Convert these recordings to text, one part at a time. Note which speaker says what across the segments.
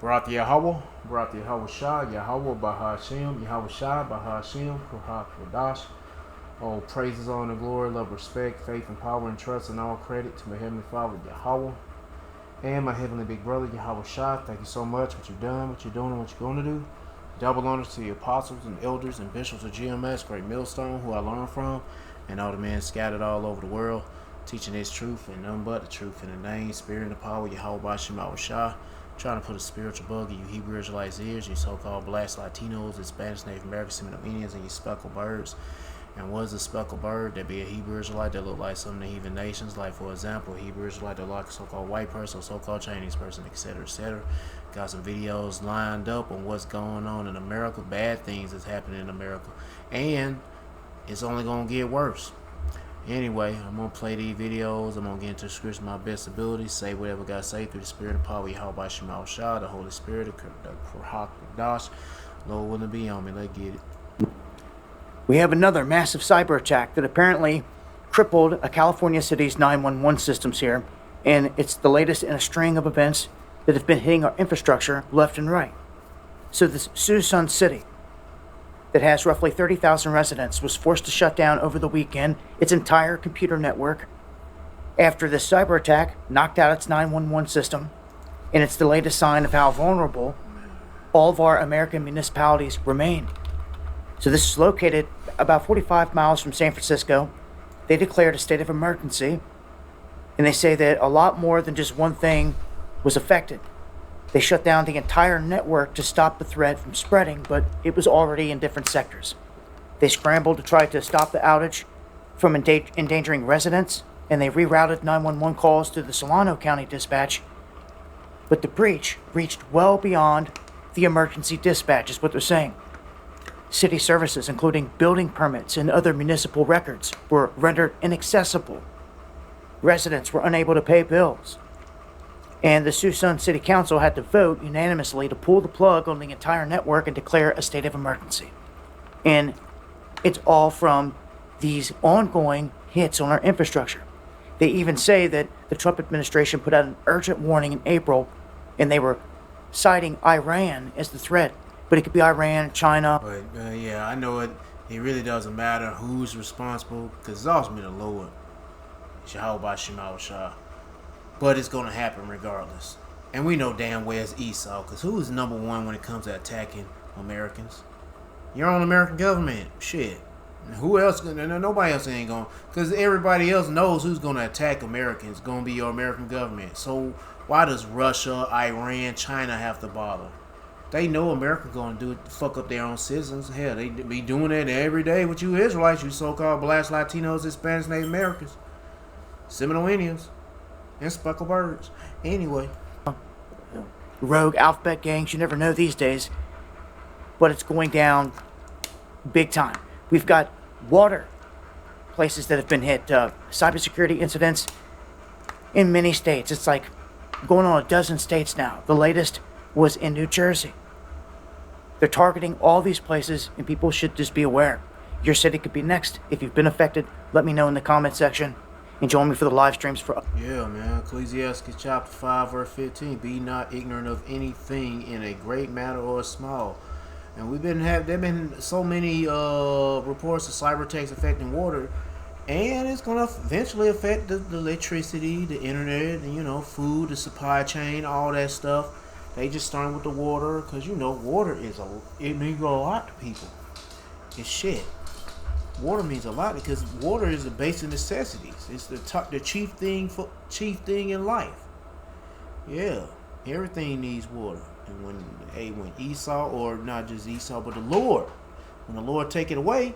Speaker 1: Barak Yahweh, Barak Yahweh Shah, Yahweh Bahashim, Yahweh Shah, Bahashim, Kuhak Wadash. All praises, honor, glory, love, respect, faith, and power, and trust, and all credit to my Heavenly Father, Yahweh, and my Heavenly Big Brother, Yahweh Shah. Thank you so much for what you've done, what you're doing, and what you're going to do. Double honors to the apostles and elders and bishops of GMS, Great Millstone, who I learned from, and all the men scattered all over the world, teaching this truth and none but the truth in the name, spirit, and the power, Yahweh Bashim Yahweh Shah. Trying to put a spiritual bug in you Hebrew Israelites' ears, you so-called blacks, Latinos, and Spanish, Native Americans, Seminole Indians, and you speckled birds. And what is a speckled bird? That be a Hebrew Israelite that look like some of the heathen nations. Like, for example, a Hebrew Israelite that look like a so-called white person or so-called Chinese person, etc., etc. Got some videos lined up on what's going on in America, bad things that's happening in America. And it's only going to get worse. Anyway, I'm going to play these videos. I'm going to get into the scripture my best ability, say whatever God say through the Spirit of power, Yahweh Shema Shah, the Holy Spirit, the Kuhak Dash. Lord willing to be on me. Let's get it.
Speaker 2: We have another massive cyber attack that apparently crippled a California city's 911 systems here, and it's the latest in a string of events that have been hitting our infrastructure left and right. So this Susan city that has roughly 30,000 residents was forced to shut down over the weekend its entire computer network after this cyber attack knocked out its 911 system, and it's the latest sign of how vulnerable all of our American municipalities remain. So this is located about 45 miles from San Francisco. They declared a state of emergency, and they say that a lot more than just one thing was affected. They shut down the entire network to stop the threat from spreading, but it was already in different sectors. They scrambled to try to stop the outage from endangering residents, and they rerouted 911 calls to the Solano County Dispatch. But the breach reached well beyond the emergency dispatch, is what they're saying. City services, including building permits and other municipal records, were rendered inaccessible. Residents were unable to pay bills. And the Susan City Council had to vote unanimously to pull the plug on the entire network and declare a state of emergency. And it's all from these ongoing hits on our infrastructure. They even say that the Trump administration put out an urgent warning in April, and they were citing Iran as the threat. But it could be Iran, China.
Speaker 1: But yeah, I know it. It really doesn't matter who's responsible, because it's ultimately the Lord. Yahweh Shema Shah. But it's going to happen regardless. And we know damn well it's Esau, because who is number one when it comes to attacking Americans? Your own American government. Shit. Who else? Nobody else ain't going to. Because everybody else knows who's going to attack Americans. It's going to be your American government. So why does Russia, Iran, China have to bother? They know America's going to do it to fuck up their own citizens. Hell, they be doing that every day with you Israelites, you so-called blacks, Latinos, Hispanics, Native Americans, Seminole Indians, and speckled birds. Anyway.
Speaker 2: Rogue alphabet gangs, you never know these days. But it's going down big time. We've got water places that have been hit, cybersecurity incidents in many states. It's like going on a dozen states now. The latest was in New Jersey. They're targeting all these places, and people should just be aware. Your city could be next. If you've been affected, let me know in the comment section, and join me for the live streams for.
Speaker 1: Yeah, man. Ecclesiastes chapter 5, verse 15. Be not ignorant of anything in a great matter or a small. And there've been so many reports of cyber attacks affecting water, and it's gonna eventually affect the electricity, the internet, and food, the supply chain, all that stuff. They just starting with the water, because water it means a lot to people. It's shit. Water means a lot because water is the basic necessities. It's the chief thing in life. Yeah, everything needs water. And when Esau, or not just Esau, but the Lord, when the Lord take it away,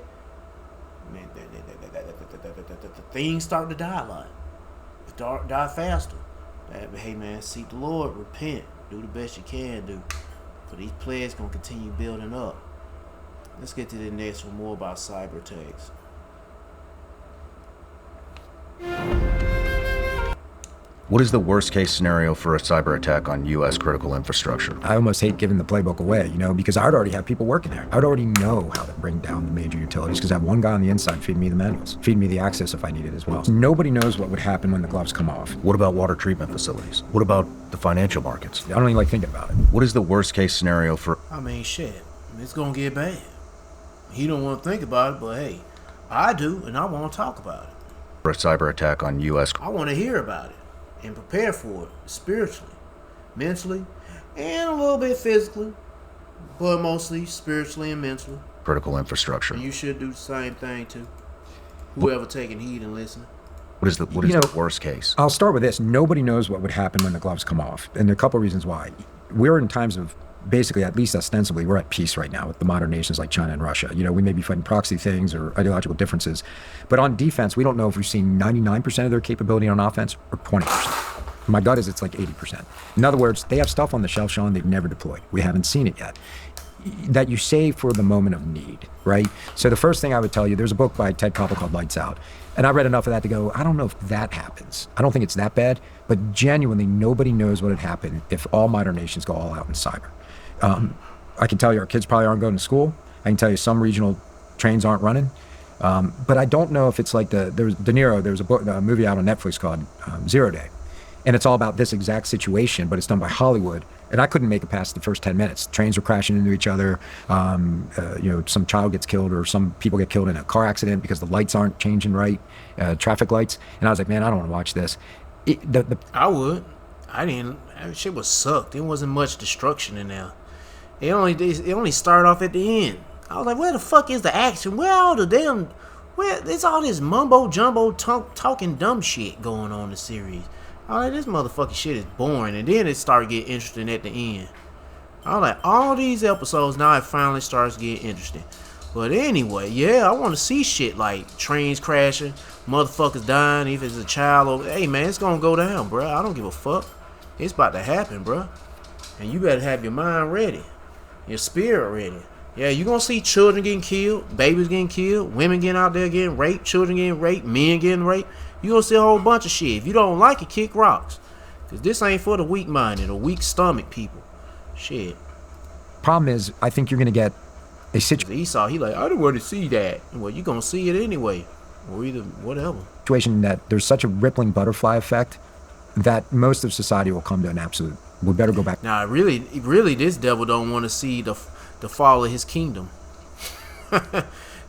Speaker 1: man, the things start to die a lot. Die faster. Hey man, seek the Lord, repent. Do the best you can do. For these players going to continue building up. Let's get to the next one, more about cyber attacks.
Speaker 3: What is the worst case scenario for a cyber attack on U.S. critical infrastructure?
Speaker 4: I almost hate giving the playbook away, because I'd already have people working there. I'd already know how to bring down the major utilities because I have one guy on the inside feeding me the manuals, feeding me the access if I need it as well. So nobody knows what would happen when the gloves come off.
Speaker 3: What about water treatment facilities? What about the financial markets?
Speaker 4: I don't even like thinking about it.
Speaker 3: What is the worst case scenario for...
Speaker 1: I mean, shit, it's gonna get bad. He don't want to think about it, but hey, I do, and I want to talk about it.
Speaker 3: For a cyber attack on U.S.
Speaker 1: I want to hear about it and prepare for it spiritually, mentally, and a little bit physically, but mostly spiritually and mentally.
Speaker 3: critical infrastructure.
Speaker 1: And you should do the same thing too. Whoever taking heed and listening.
Speaker 3: What is the worst case?
Speaker 4: I'll start with this. Nobody knows what would happen when the gloves come off. And there are a couple of reasons why. We're in times of, basically, at least ostensibly, we're at peace right now with the modern nations like China and Russia. We may be fighting proxy things or ideological differences. But on defense, we don't know if we've seen 99% of their capability on offense or 20%. My gut is it's like 80%. In other words, they have stuff on the shelf, Sean, they've never deployed. We haven't seen it yet. That you save for the moment of need, right? So the first thing I would tell you, there's a book by Ted Koppel called Lights Out. And I read enough of that to go, I don't know if that happens. I don't think it's that bad, but genuinely nobody knows what would happen if all modern nations go all out in cyber. I can tell you our kids probably aren't going to school. I can tell you some regional trains aren't running. But I don't know if it's like there's De Niro, there's a movie out on Netflix called 0 Day. And it's all about this exact situation, but it's done by Hollywood. And I couldn't make it past the first 10 minutes. Trains were crashing into each other. Some child gets killed or some people get killed in a car accident because the lights aren't changing right, traffic lights. And I was like, man, I don't want to watch this.
Speaker 1: I would. I didn't. Shit was sucked. There wasn't much destruction in there. It only started off at the end. I was like, where the fuck is the action? There's all this mumbo jumbo talking dumb shit going on in the series. I was like, this motherfucking shit is boring. And then it started getting interesting at the end. I was like, all these episodes, now it finally starts getting interesting. But anyway, yeah, I want to see shit like trains crashing, motherfuckers dying, if it's a child. Hey, man, it's going to go down, bro. I don't give a fuck. It's about to happen, bro. And you better have your mind ready, your spirit ready. Yeah, you're going to see children getting killed, babies getting killed, women getting out there getting raped, children getting raped, men getting raped. You're going to see a whole bunch of shit. If you don't like it, kick rocks. Because this ain't for the weak-minded or weak-stomach people. Shit.
Speaker 4: Problem is, I think you're going to get a situation.
Speaker 1: Esau, he like, I don't want to see that. Well, you're going to see it anyway. Or either whatever.
Speaker 4: Situation that there's such a rippling butterfly effect that most of society will come to an absolute, we better go back.
Speaker 1: Nah, really, this devil don't want to see the fall of his kingdom.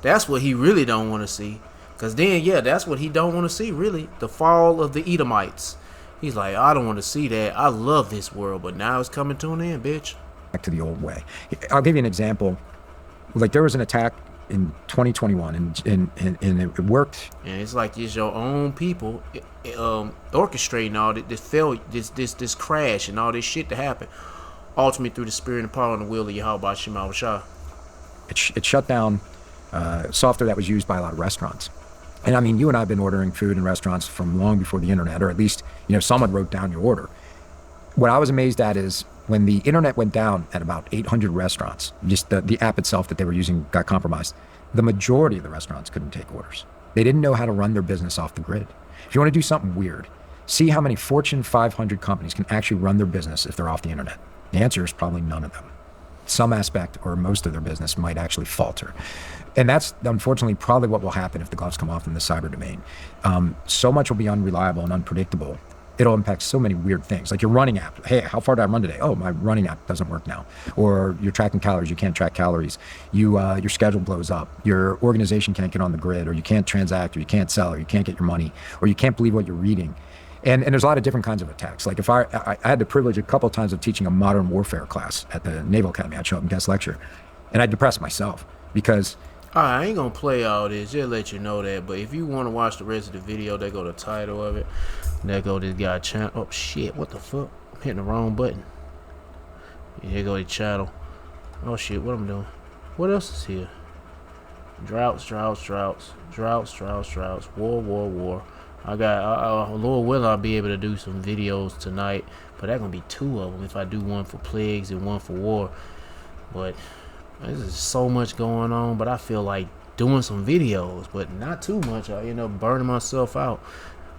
Speaker 1: That's what he really don't want to see. Because then, yeah, that's what he don't want to see, really. The fall of the Edomites. He's like, I don't want to see that. I love this world, but now it's coming to an end, bitch.
Speaker 4: Back to the old way. I'll give you an example. Like, there was an attack in 2021, and it worked.
Speaker 1: And it's like it's your own people orchestrating all this crash and all this shit to happen. Ultimately through the spirit and power and the will of Yahweh Shema Shah.
Speaker 4: It shut down software that was used by a lot of restaurants. And I mean, you and I have been ordering food in restaurants from long before the internet, or at least, someone wrote down your order. What I was amazed at is when the internet went down at about 800 restaurants, just the app itself that they were using got compromised, the majority of the restaurants couldn't take orders. They didn't know how to run their business off the grid. If you want to do something weird, see how many Fortune 500 companies can actually run their business if they're off the internet. The answer is probably none of them. Some aspect or most of their business might actually falter. And that's unfortunately probably what will happen if the gloves come off in the cyber domain. So much will be unreliable and unpredictable. It'll impact so many weird things. Like your running app. Hey, how far did I run today? Oh, my running app doesn't work now. Or you're tracking calories. You can't track calories. Your schedule blows up. Your organization can't get on the grid, or you can't transact, or you can't sell, or you can't get your money, or you can't believe what you're reading. And there's a lot of different kinds of attacks. Like if I had the privilege a couple of times of teaching a modern warfare class at the Naval Academy. I'd show up and guest lecture. And I'd depress myself because...
Speaker 1: I ain't gonna play all this, just let you know that. But if you want to watch the rest of the video, there go the title of it. There go this guy channel. Oh shit, what the fuck? I'm hitting the wrong button. Here go the channel. Oh shit, what I'm doing? What else is here? Droughts. War. I got, Lord willing, I'll be able to do some videos tonight. But that's gonna be 2 of them if I do one for plagues and one for war. But there's so much going on, but I feel like doing some videos, but not too much. I end up burning myself out.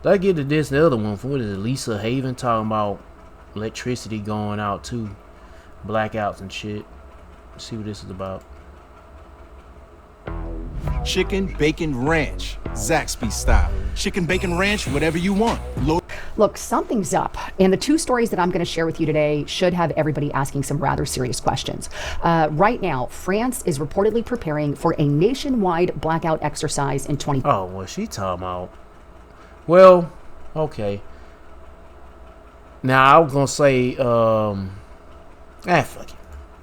Speaker 1: let's get to this. The other one, what is it? Lisa Haven talking about electricity going out too, blackouts and shit. Let's see what this is about.
Speaker 5: Chicken Bacon Ranch, Zaxby style. Chicken Bacon Ranch, whatever you want.
Speaker 6: Look, something's up, and the two stories that I'm going to share with you today should have everybody asking some rather serious questions. Right now, France is reportedly preparing for a nationwide blackout exercise in 20.
Speaker 1: Oh, what she talking about? Well, okay. Now I was gonna say, fuck it.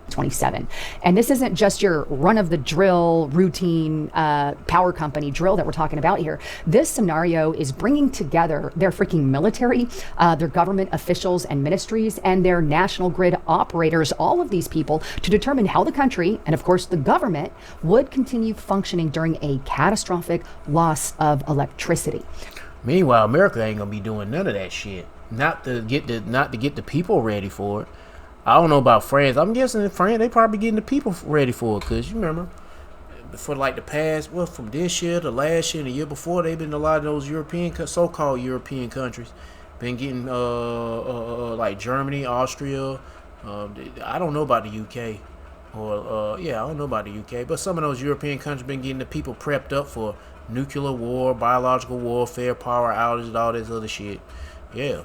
Speaker 6: 27. And this isn't just your run-of-the-drill routine power company drill that we're talking about here. This scenario is bringing together their freaking military, their government officials and ministries, and their national grid operators, all of these people, to determine how the country, and of course the government, would continue functioning during a catastrophic loss of electricity.
Speaker 1: Meanwhile, America ain't gonna be doing none of that shit. Not to get the people ready for it. I don't know about France. I'm guessing in France, they probably getting the people ready for it. Because you remember, for like the past, well, from this year to last year and the year before, they've been a lot of those so-called European countries been getting like Germany, Austria. I don't know about the UK. I don't know about the UK. But some of those European countries been getting the people prepped up for nuclear war, biological warfare, power outages, all this other shit. Yeah.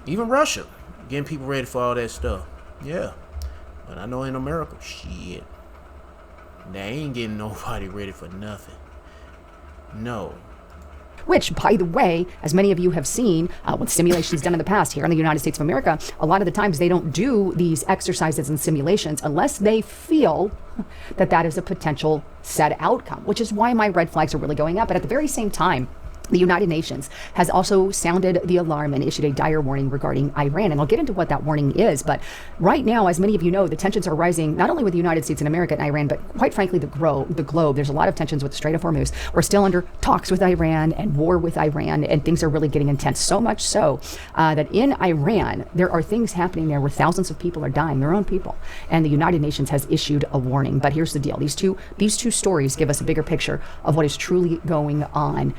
Speaker 1: Even Russia. Getting people ready for all that stuff. Yeah. But I know in America, shit, they ain't getting nobody ready for nothing. No.
Speaker 6: Which, by the way, as many of you have seen with simulations done in the past here in the United States of America, a lot of the times they don't do these exercises and simulations unless they feel that that is a potential said outcome, which is why my red flags are really going up. But at the very same time, the United Nations has also sounded the alarm and issued a dire warning regarding Iran. And I'll get into what that warning is. But right now, as many of you know, the tensions are rising, not only with the United States and America and Iran, but quite frankly, the globe. There's a lot of tensions with the Strait of Hormuz. We're still under talks with Iran and war with Iran, and things are really getting intense. So much so that in Iran, there are things happening there where thousands of people are dying, their own people. And the United Nations has issued a warning. But here's the deal. These two stories give us a bigger picture of what is truly going on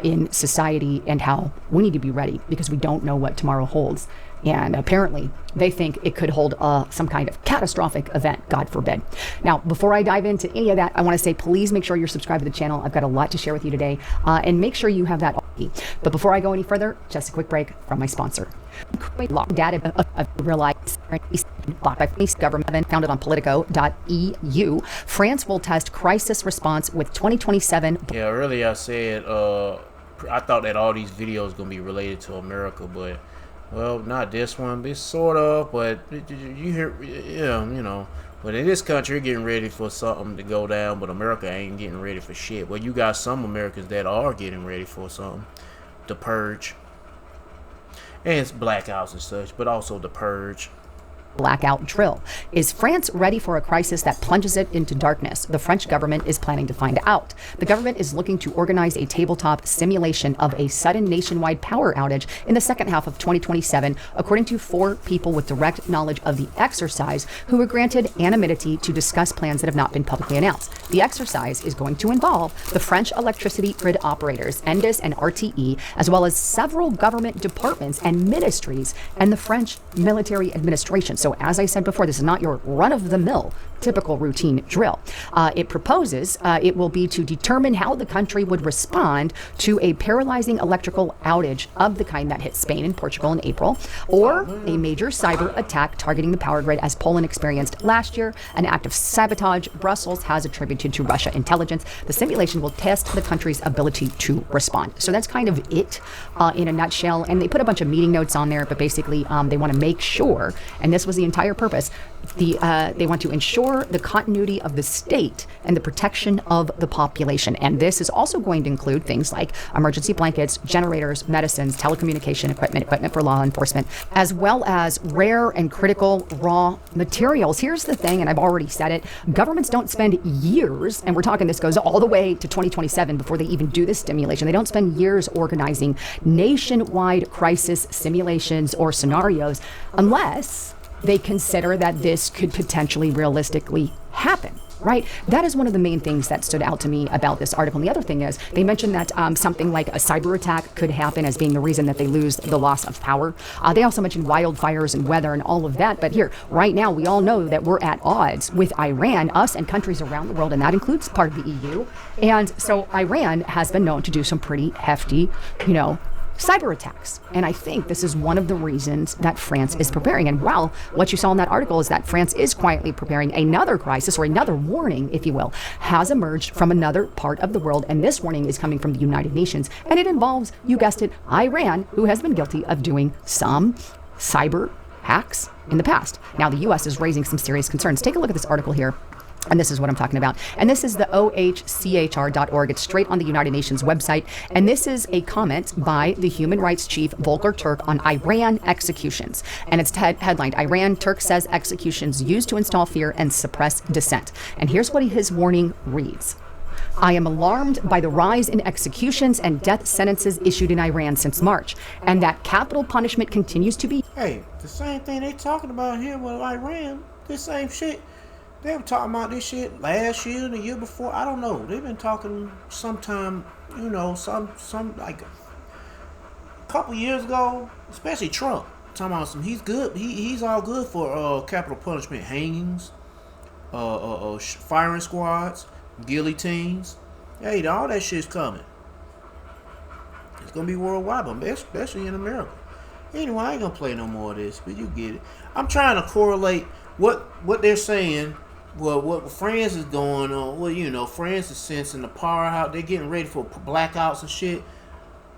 Speaker 6: in society and how we need to be ready because we don't know what tomorrow holds. And apparently they think it could hold some kind of catastrophic event, God forbid. Now, before I dive into any of that, I want to say, please make sure you're subscribed to the channel. I've got a lot to share with you today, and make sure you have that. But before I go any further, just a quick break from my sponsor. Data of realized government founded on Politico.eu. France will test crisis response with 2027.
Speaker 1: Yeah, earlier I said I thought that all these videos gonna be related to America, but well, not this one. It's sort of, but you hear, yeah, you know. But in this country, getting ready for something to go down, but America ain't getting ready for shit. Well, you got some Americans that are getting ready for something. The Purge. And it's blackouts and such, but also the Purge.
Speaker 6: Blackout drill. Is France ready for a crisis that plunges it into darkness? The French government is planning to find out. The government is looking to organize a tabletop simulation of a sudden nationwide power outage in the second half of 2027, according to 4 people with direct knowledge of the exercise who were granted anonymity to discuss plans that have not been publicly announced. The exercise is going to involve the French electricity grid operators, ENDES and RTE, as well as several government departments and ministries and the French military administration. So as I said before, this is not your run-of-the-mill typical routine drill. It proposes it will be to determine how the country would respond to a paralyzing electrical outage of the kind that hit Spain and Portugal in April, or a major cyber attack targeting the power grid as Poland experienced last year, an act of sabotage Brussels has attributed to Russia intelligence. The simulation will test the country's ability to respond. So that's kind of it in a nutshell. And they put a bunch of meeting notes on there, but basically they want to make sure, and this was the entire purpose, they want to ensure the continuity of the state and the protection of the population. And this is also going to include things like emergency blankets, generators, medicines, telecommunication equipment for law enforcement, as well as rare and critical raw materials. Here's the thing, and I've already said it, governments don't spend years, and we're talking this goes all the way to 2027 before they even do this simulation. They don't spend years organizing nationwide crisis simulations or scenarios unless they consider that this could potentially realistically happen. right? That is one of the main things that stood out to me about this article. And the other thing is they mentioned that something like a cyber attack could happen as being the reason that they lose the loss of power. They also mentioned wildfires and weather and all of that. But here, right now, we all know that we're at odds with Iran, us and countries around the world, and that includes part of the EU. And so Iran has been known to do some pretty hefty, cyber attacks. And I think this is one of the reasons that France is preparing. And well, what you saw in that article is that France is quietly preparing another crisis, or another warning, if you will, has emerged from another part of the world. And this warning is coming from the United Nations. And it involves, you guessed it, Iran, who has been guilty of doing some cyber hacks in the past. Now, the U.S. is raising some serious concerns. Take a look at this article here. And this is what I'm talking about. And this is the OHCHR.org. It's straight on the United Nations website. And this is a comment by the human rights chief, Volker Turk, on Iran executions. And it's headlined, Iran, Turk says executions used to install fear and suppress dissent. And here's what his warning reads. I am alarmed by the rise in executions and death sentences issued in Iran since March, and that capital punishment continues to be...
Speaker 1: Hey, the same thing they talking about here with Iran, this same shit. They were talking about this shit last year, the year before. I don't know. They've been talking sometime, some like a couple years ago, especially Trump. Talking about he's good. He's all good for capital punishment, hangings, firing squads, guillotines. Hey, all that shit's coming. It's gonna be worldwide, but especially in America. Anyway, I ain't gonna play no more of this, but you get it. I'm trying to correlate what they're saying. Well, what France is going on, France is sensing the power out. They're getting ready for blackouts and shit.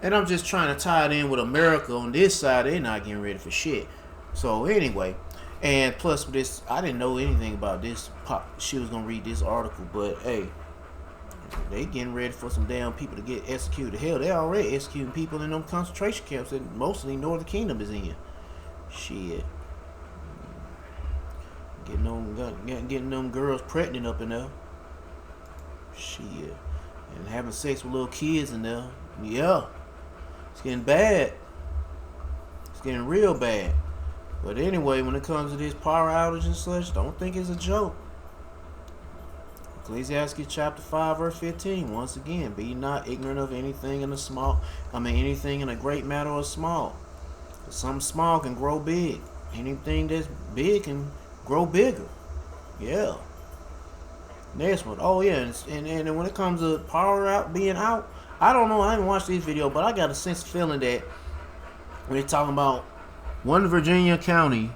Speaker 1: And I'm just trying to tie it in with America on this side. They're not getting ready for shit. So anyway, and plus this, I didn't know anything about this. She was going to read this article, but hey, they getting ready for some damn people to get executed. Hell, they already executing people in them concentration camps that mostly Northern Kingdom is in. Shit. Getting them girls pregnant up in there. Shit. And having sex with little kids in there. Yeah. It's getting bad. It's getting real bad. But anyway, when it comes to this power outage and such, don't think it's a joke. Ecclesiastes chapter 5 verse 15. Once again, be not ignorant of anything in anything in a great matter or small. Something small can grow big. Anything that's big can grow bigger. Yeah. Next one. Oh yeah, and when it comes to power being out, I don't know. I haven't watched this video, but I got a sense of feeling that when they're talking about one Virginia County's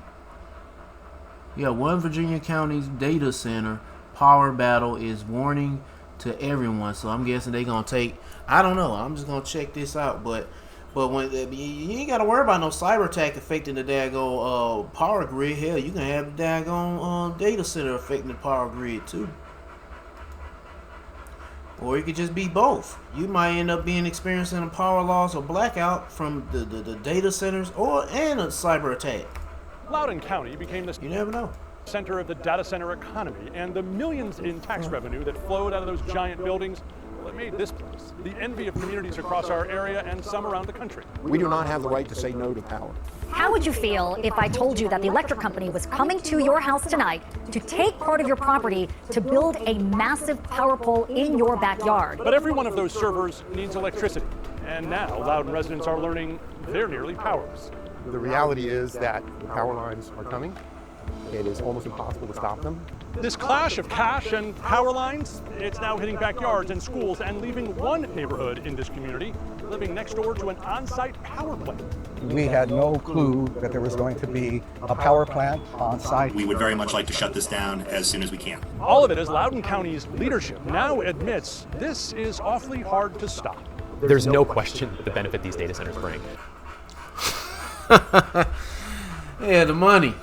Speaker 1: data center power battle is warning to everyone. So I'm guessing they're gonna take. I don't know. I'm just gonna check this out, but when you ain't gotta worry about no cyber attack affecting the daggone power grid. Hell, you can have the daggone data center affecting the power grid too. Or it could just be both. You might end up experiencing a power loss or blackout from the data centers and a cyber attack.
Speaker 7: Loudoun County became the
Speaker 1: You never know.
Speaker 7: center of the data center economy, and the millions in tax revenue that flowed out of those giant buildings, well, it made this place the envy of communities across our area and some around the country.
Speaker 8: We do not have the right to say no to power.
Speaker 9: How would you feel if I told you that the electric company was coming to your house tonight to take part of your property to build a massive power pole in your backyard?
Speaker 7: But every one of those servers needs electricity, and now Loudoun residents are learning they're nearly powerless.
Speaker 8: The reality is that the power lines are coming. It is almost impossible to stop them.
Speaker 7: This clash of cash and power lines, it's now hitting backyards and schools and leaving one neighborhood in this community living next door to an on-site power plant.
Speaker 10: We had no clue that there was going to be a power plant on site.
Speaker 11: We would very much like to shut this down as soon as we can.
Speaker 7: All of it as Loudoun County's leadership now admits this is awfully hard to stop.
Speaker 12: There's no question the benefit these data centers bring.
Speaker 1: Yeah, the money.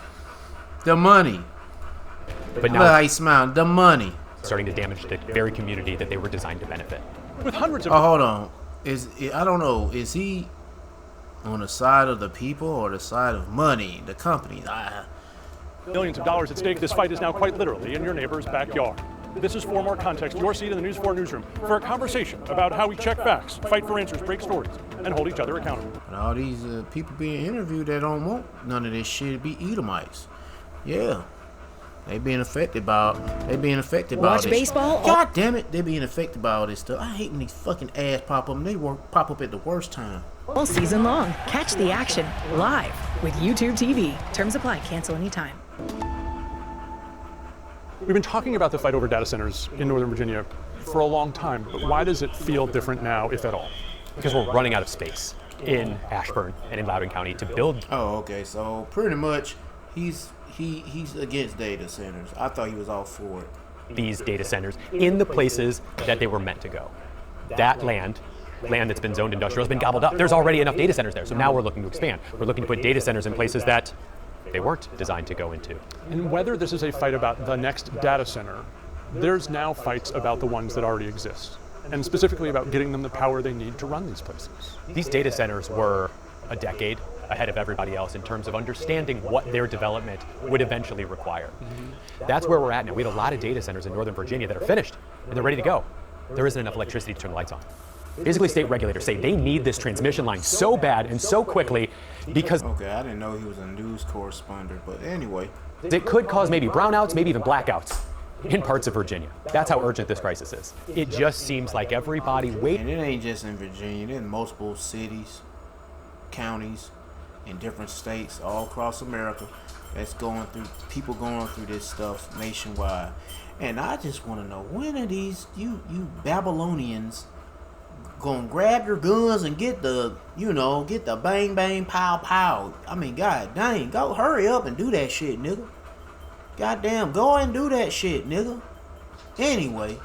Speaker 12: But now,
Speaker 1: look how he smiled. The money.
Speaker 12: Starting to damage the very community that they were designed to benefit.
Speaker 7: With hundreds of...
Speaker 1: Oh, hold on. I don't know. Is he on the side of the people or the side of money, the company?
Speaker 7: Millions of dollars at stake. This fight is now quite literally in your neighbor's backyard. This is For More Context, your seat in the News 4 newsroom for a conversation about how we check facts, fight for answers, break stories, and hold each other accountable.
Speaker 1: And all these people being interviewed that don't want none of this shit be Edomites. Yeah. They being affected by
Speaker 13: Watch
Speaker 1: this.
Speaker 13: baseball?
Speaker 1: God damn it, they being affected by all this stuff. I hate when these fucking ads pop up. And they pop up at the worst time.
Speaker 13: All season long. Catch the action live with YouTube TV. Terms apply. Cancel anytime.
Speaker 7: We've been talking about the fight over data centers in Northern Virginia for a long time, but why does it feel different now, if at all?
Speaker 12: Because we're running out of space in Ashburn and in Loudoun County to build.
Speaker 1: Oh, okay. So pretty much, he's against data centers. I thought he was all for it.
Speaker 12: These data centers in the places that they were meant to go. That land that's been zoned industrial has been gobbled up. There's already enough data centers there, so now we're looking to expand. We're looking to put data centers in places that they weren't designed to go into.
Speaker 7: And whether this is a fight about the next data center, there's now fights about the ones that already exist, and specifically about getting them the power they need to run these places.
Speaker 12: These data centers were a decade ahead of everybody else in terms of understanding what their development would eventually require. That's where we're at now. We have a lot of data centers in Northern Virginia that are finished and they're ready to go. There isn't enough electricity to turn the lights on. Basically, state regulators say they need this transmission line so bad and so quickly because...
Speaker 1: Okay, I didn't know he was a news correspondent, but anyway.
Speaker 12: It could cause maybe brownouts, maybe even blackouts in parts of Virginia. That's how urgent this crisis is. It just seems like everybody
Speaker 1: And it ain't just in Virginia, it's in multiple cities, counties, in different states all across America that's people going through this stuff nationwide. And I just want to know, when are these you Babylonians gonna grab your guns and get the bang bang pow pow? I mean, god dang, go hurry up and do that shit, nigga. Goddamn, go and do that shit, nigga. Anyway,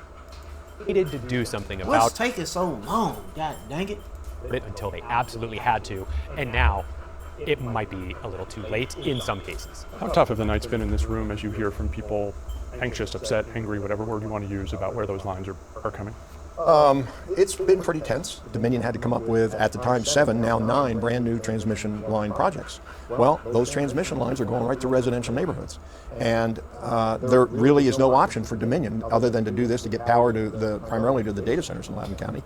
Speaker 12: needed to do something about
Speaker 1: what's taking so long? God dang it.
Speaker 12: Until they absolutely had to, and now it might be a little too late in some cases.
Speaker 7: How tough have the nights been in this room as you hear from people anxious, upset, angry, whatever word you want to use about where those lines are coming?
Speaker 14: It's been pretty tense. Dominion had to come up with, at the time, 7, now 9 brand new transmission line projects. Well, those transmission lines are going right to residential neighborhoods. And there really is no option for Dominion other than to do this to get power to primarily to the data centers in Loudoun County.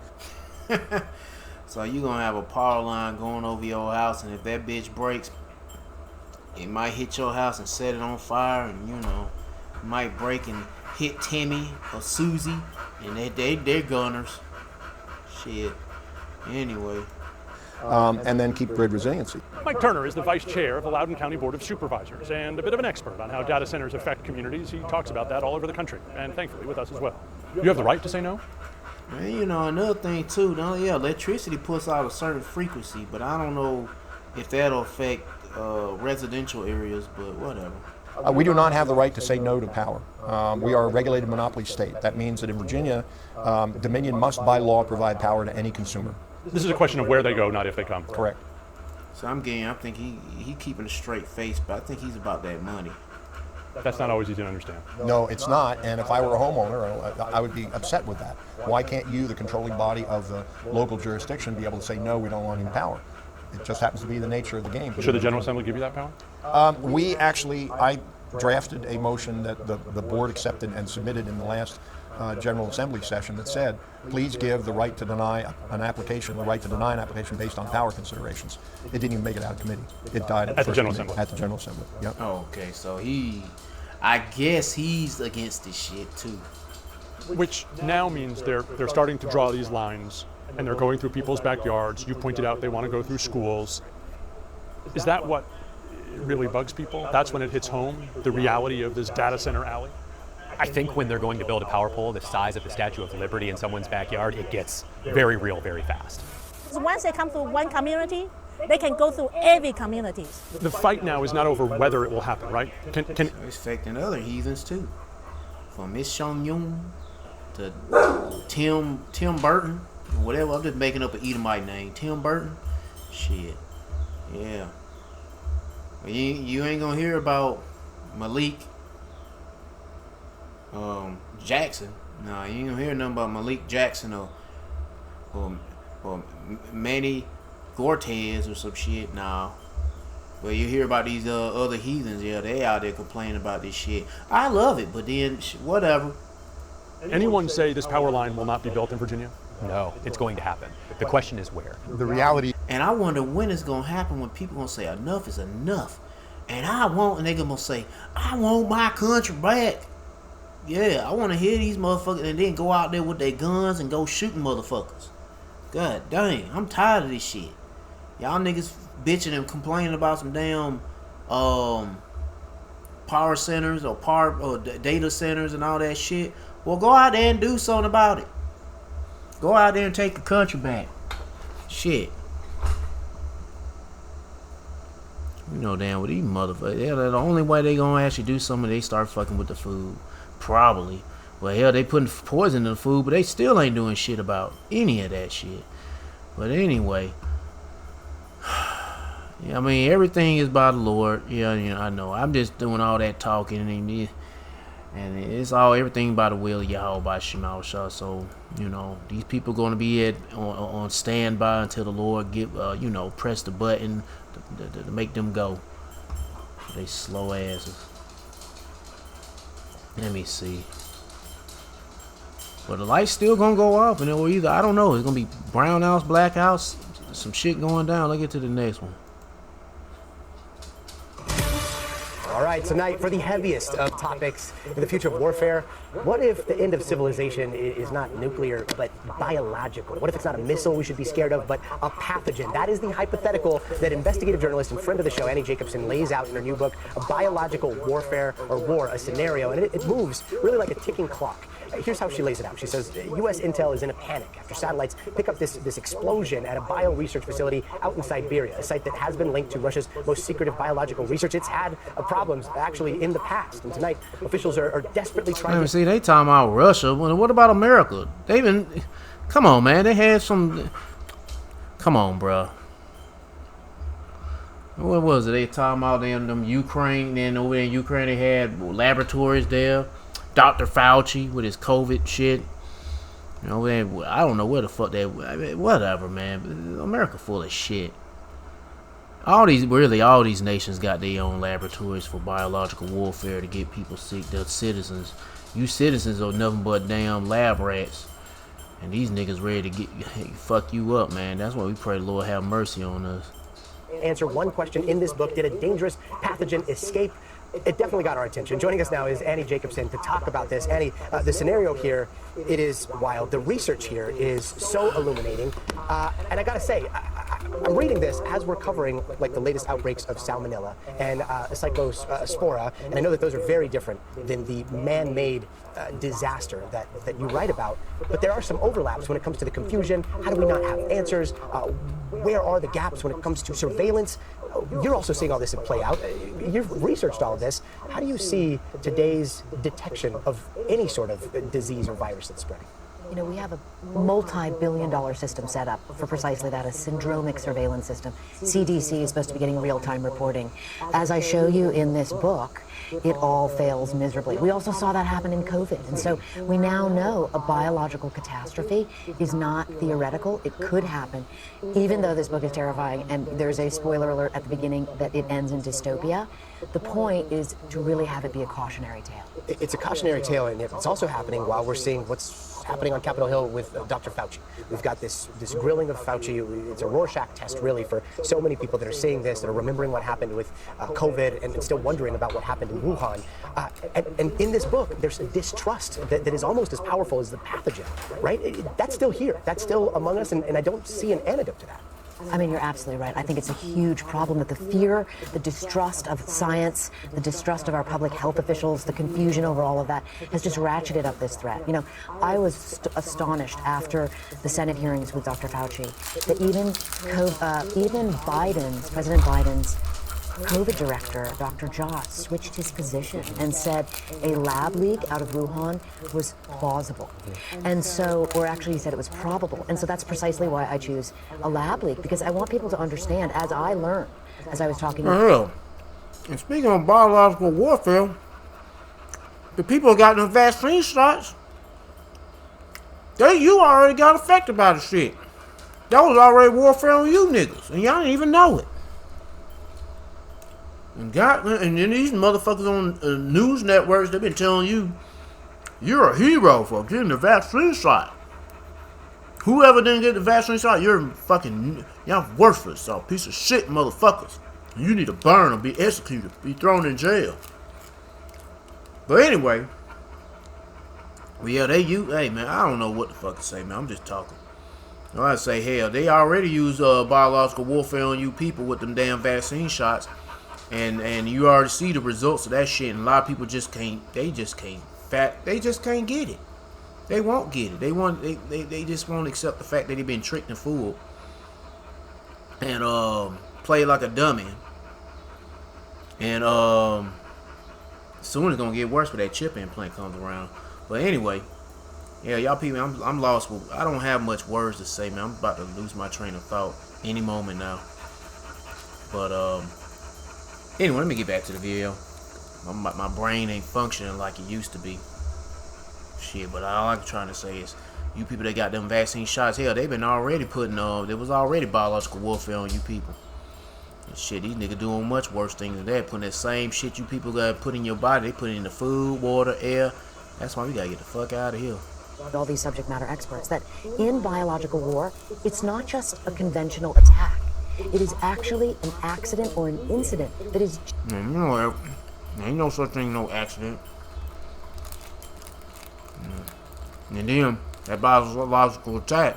Speaker 1: So you're going to have a power line going over your house, and if that bitch breaks, it might hit your house and set it on fire, and it might break and hit Timmy or Susie, and they're gunners. Shit. Anyway.
Speaker 14: And then keep grid resiliency.
Speaker 7: Mike Turner is the vice chair of the Loudoun County Board of Supervisors and a bit of an expert on how data centers affect communities. He talks about that all over the country, and thankfully with us as well. You have the right to say no?
Speaker 1: And, another thing too, electricity puts out a certain frequency, but I don't know if that'll affect residential areas, but whatever.
Speaker 14: We do not have the right to say no to power. We are a regulated monopoly state. That means that in Virginia, Dominion must by law provide power to any consumer.
Speaker 7: This is a question of where they go, not if they come.
Speaker 14: Correct.
Speaker 1: So I think he keeping a straight face, but I think he's about that money.
Speaker 7: That's not always easy to understand.
Speaker 14: No, it's not. And if I were a homeowner, I would be upset with that. Why can't you, the controlling body of the local jurisdiction, be able to say, no, we don't want any power? It just happens to be the nature of the game.
Speaker 7: Should the General Assembly give you that power?
Speaker 14: I drafted a motion that the board accepted and submitted in the last General Assembly session that said, please give the right to deny an application based on power considerations. It didn't even make it out of committee. It died at the
Speaker 7: General Assembly.
Speaker 14: At the General Assembly, yep.
Speaker 1: Oh, okay, so I guess he's against this shit too.
Speaker 7: Which now means they're starting to draw these lines, and they're going through people's backyards. You pointed out they want to go through schools. Is that what really bugs people? That's when it hits home, the reality of this data center alley?
Speaker 12: I think when they're going to build a power pole the size of the Statue of Liberty in someone's backyard, it gets very real very fast.
Speaker 15: So once they come to one community, they can go through every community.
Speaker 7: The fight now is not over whether it will happen, right?
Speaker 1: It's affecting other heathens too. From Miss Shong Yung to Tim Burton, whatever. I'm just making up an Edomite name. Tim Burton. Shit. Yeah. You ain't gonna hear about Malik Jackson. No, you ain't gonna hear nothing about Malik Jackson or Manny Cortez or some shit. No. But you hear about these other heathens. Yeah, they out there complaining about this shit. I love it, but then whatever.
Speaker 7: Anyone say this power line will not be built in Virginia?
Speaker 12: No, it's going to happen. The question is where.
Speaker 14: The reality.
Speaker 1: And I wonder when it's gonna happen, when people gonna say enough is enough. And they gonna say, I want my country back. Yeah, I want to hear these motherfuckers and then go out there with their guns and go shooting motherfuckers. God dang, I'm tired of this shit. Y'all niggas bitching and complaining about some damn power centers or data centers and all that shit. Well, go out there and do something about it. Go out there and take the country back. Shit. You know damn well these motherfuckers, the only way they gonna actually do something, they start fucking with the food. Probably. Well, hell, they putting poison in the food, but they still ain't doing shit about any of that shit. But anyway, yeah, I mean, everything is by the Lord. Yeah, I know. I'm just doing all that talking, and it's all everything by the will of Yahweh by Shemal Shah. So, these people going to be on standby until the Lord press the button to make them go. They slow asses. Let me see. But the light's still gonna go off, and it will either, I don't know, it's gonna be brownouts, blackouts, some shit going down. Let's get to the next one.
Speaker 16: All right, tonight for the heaviest of topics in the future of warfare, what if the end of civilization is not nuclear, but biological? What if it's not a missile we should be scared of, but a pathogen? That is the hypothetical that investigative journalist and friend of the show, Annie Jacobson, lays out in her new book, A Biological Warfare or War, a Scenario, and it moves really like a ticking clock. Here's how she lays it out. She says, U.S. intel is in a panic after satellites pick up this explosion at a bio-research facility out in Siberia, a site that has been linked to Russia's most secretive biological research. It's had problems, actually, in the past. And tonight, officials are desperately trying to...
Speaker 1: See, they talking about Russia. What about America? They've been... Come on, man. They had some... Come on, bruh. What was it? They talking about them Ukraine. Then over in Ukraine, they had laboratories there. Dr. Fauci with his COVID shit. I don't know where the fuck whatever, man. America full of shit. All these nations got their own laboratories for biological warfare to get people sick. Their citizens. You citizens are nothing but damn lab rats. And these niggas ready to fuck you up, man. That's why we pray the Lord have mercy on us.
Speaker 16: Answer one question in this book. Did a dangerous pathogen escape? It definitely got our attention. Joining us now is Annie Jacobson to talk about this. Annie, the scenario here, it is wild. The research here is so illuminating. And I gotta say, I'm reading this as we're covering like the latest outbreaks of salmonella and cyclospora, and I know that those are very different than the man-made disaster that you write about. But there are some overlaps when it comes to the confusion. How do we not have answers? Where are the gaps when it comes to surveillance? You're also seeing all this play out. You've researched all of this. How do you see today's detection of any sort of disease or virus that's spreading?
Speaker 17: We have a multi-billion-dollar system set up for precisely that, a syndromic surveillance system. CDC is supposed to be getting real-time reporting. As I show you in this book, it all fails miserably. We also saw that happen in COVID. And so we now know a biological catastrophe is not theoretical. It could happen, even though this book is terrifying. And there's a spoiler alert at the beginning that it ends in dystopia. The point is to really have it be a cautionary tale.
Speaker 16: It's a cautionary tale, and it's also happening while we're seeing what's happening on Capitol Hill with Dr. Fauci. We've got this grilling of Fauci. It's a Rorschach test, really, for so many people that are seeing this, that are remembering what happened with COVID and still wondering about what happened in Wuhan. And in this book, there's a distrust that is almost as powerful as the pathogen, right? That's still here. That's still among us, and I don't see an antidote to that.
Speaker 17: I mean, you're absolutely right. I think it's a huge problem that the fear, the distrust of science, the distrust of our public health officials, the confusion over all of that has just ratcheted up this threat. I was astonished after the Senate hearings with Dr. Fauci that even President Biden's COVID director, Dr. Joss, switched his position and said a lab leak out of Wuhan was plausible. And so, or actually he said it was probable. And so that's precisely why I choose a lab leak, because I want people to understand, as I learned, as I was talking
Speaker 1: about. And speaking of biological warfare, the people who got the vaccine shots, you already got affected by the shit. That was already warfare on you niggas, and y'all didn't even know it. And then these motherfuckers on news networks, they've been telling you, you're a hero for getting the vaccine shot. Whoever didn't get the vaccine shot, y'all worthless, so piece of shit motherfuckers. You need to burn or be executed, be thrown in jail. But anyway, well, yeah, hey man, I don't know what the fuck to say, man. I'm just talking. I say, hell, they already use biological warfare on you people with them damn vaccine shots, and you already see the results of that shit. And a lot of people just can't get it. They won't get it. They just won't accept the fact that they've been tricked and fooled and play like a dummy. And soon it's gonna get worse when that chip implant comes around. But anyway, yeah, y'all people, I'm lost. I don't have much words to say, man. I'm about to lose my train of thought any moment now. But anyway, let me get back to the video. My brain ain't functioning like it used to be. Shit, but all I'm trying to say is, you people that got them vaccine shots, hell, they've been already putting there was already biological warfare on you people. And shit, these niggas doing much worse things than that. Putting that same shit you people got put in your body, they put it in the food, water, air. That's why we gotta get the fuck out of here.
Speaker 17: All these subject matter experts that in biological war, it's not just a conventional attack. It is actually an accident or an incident that is.
Speaker 1: Man, you know, there ain't no such thing, no accident. And then that biological attack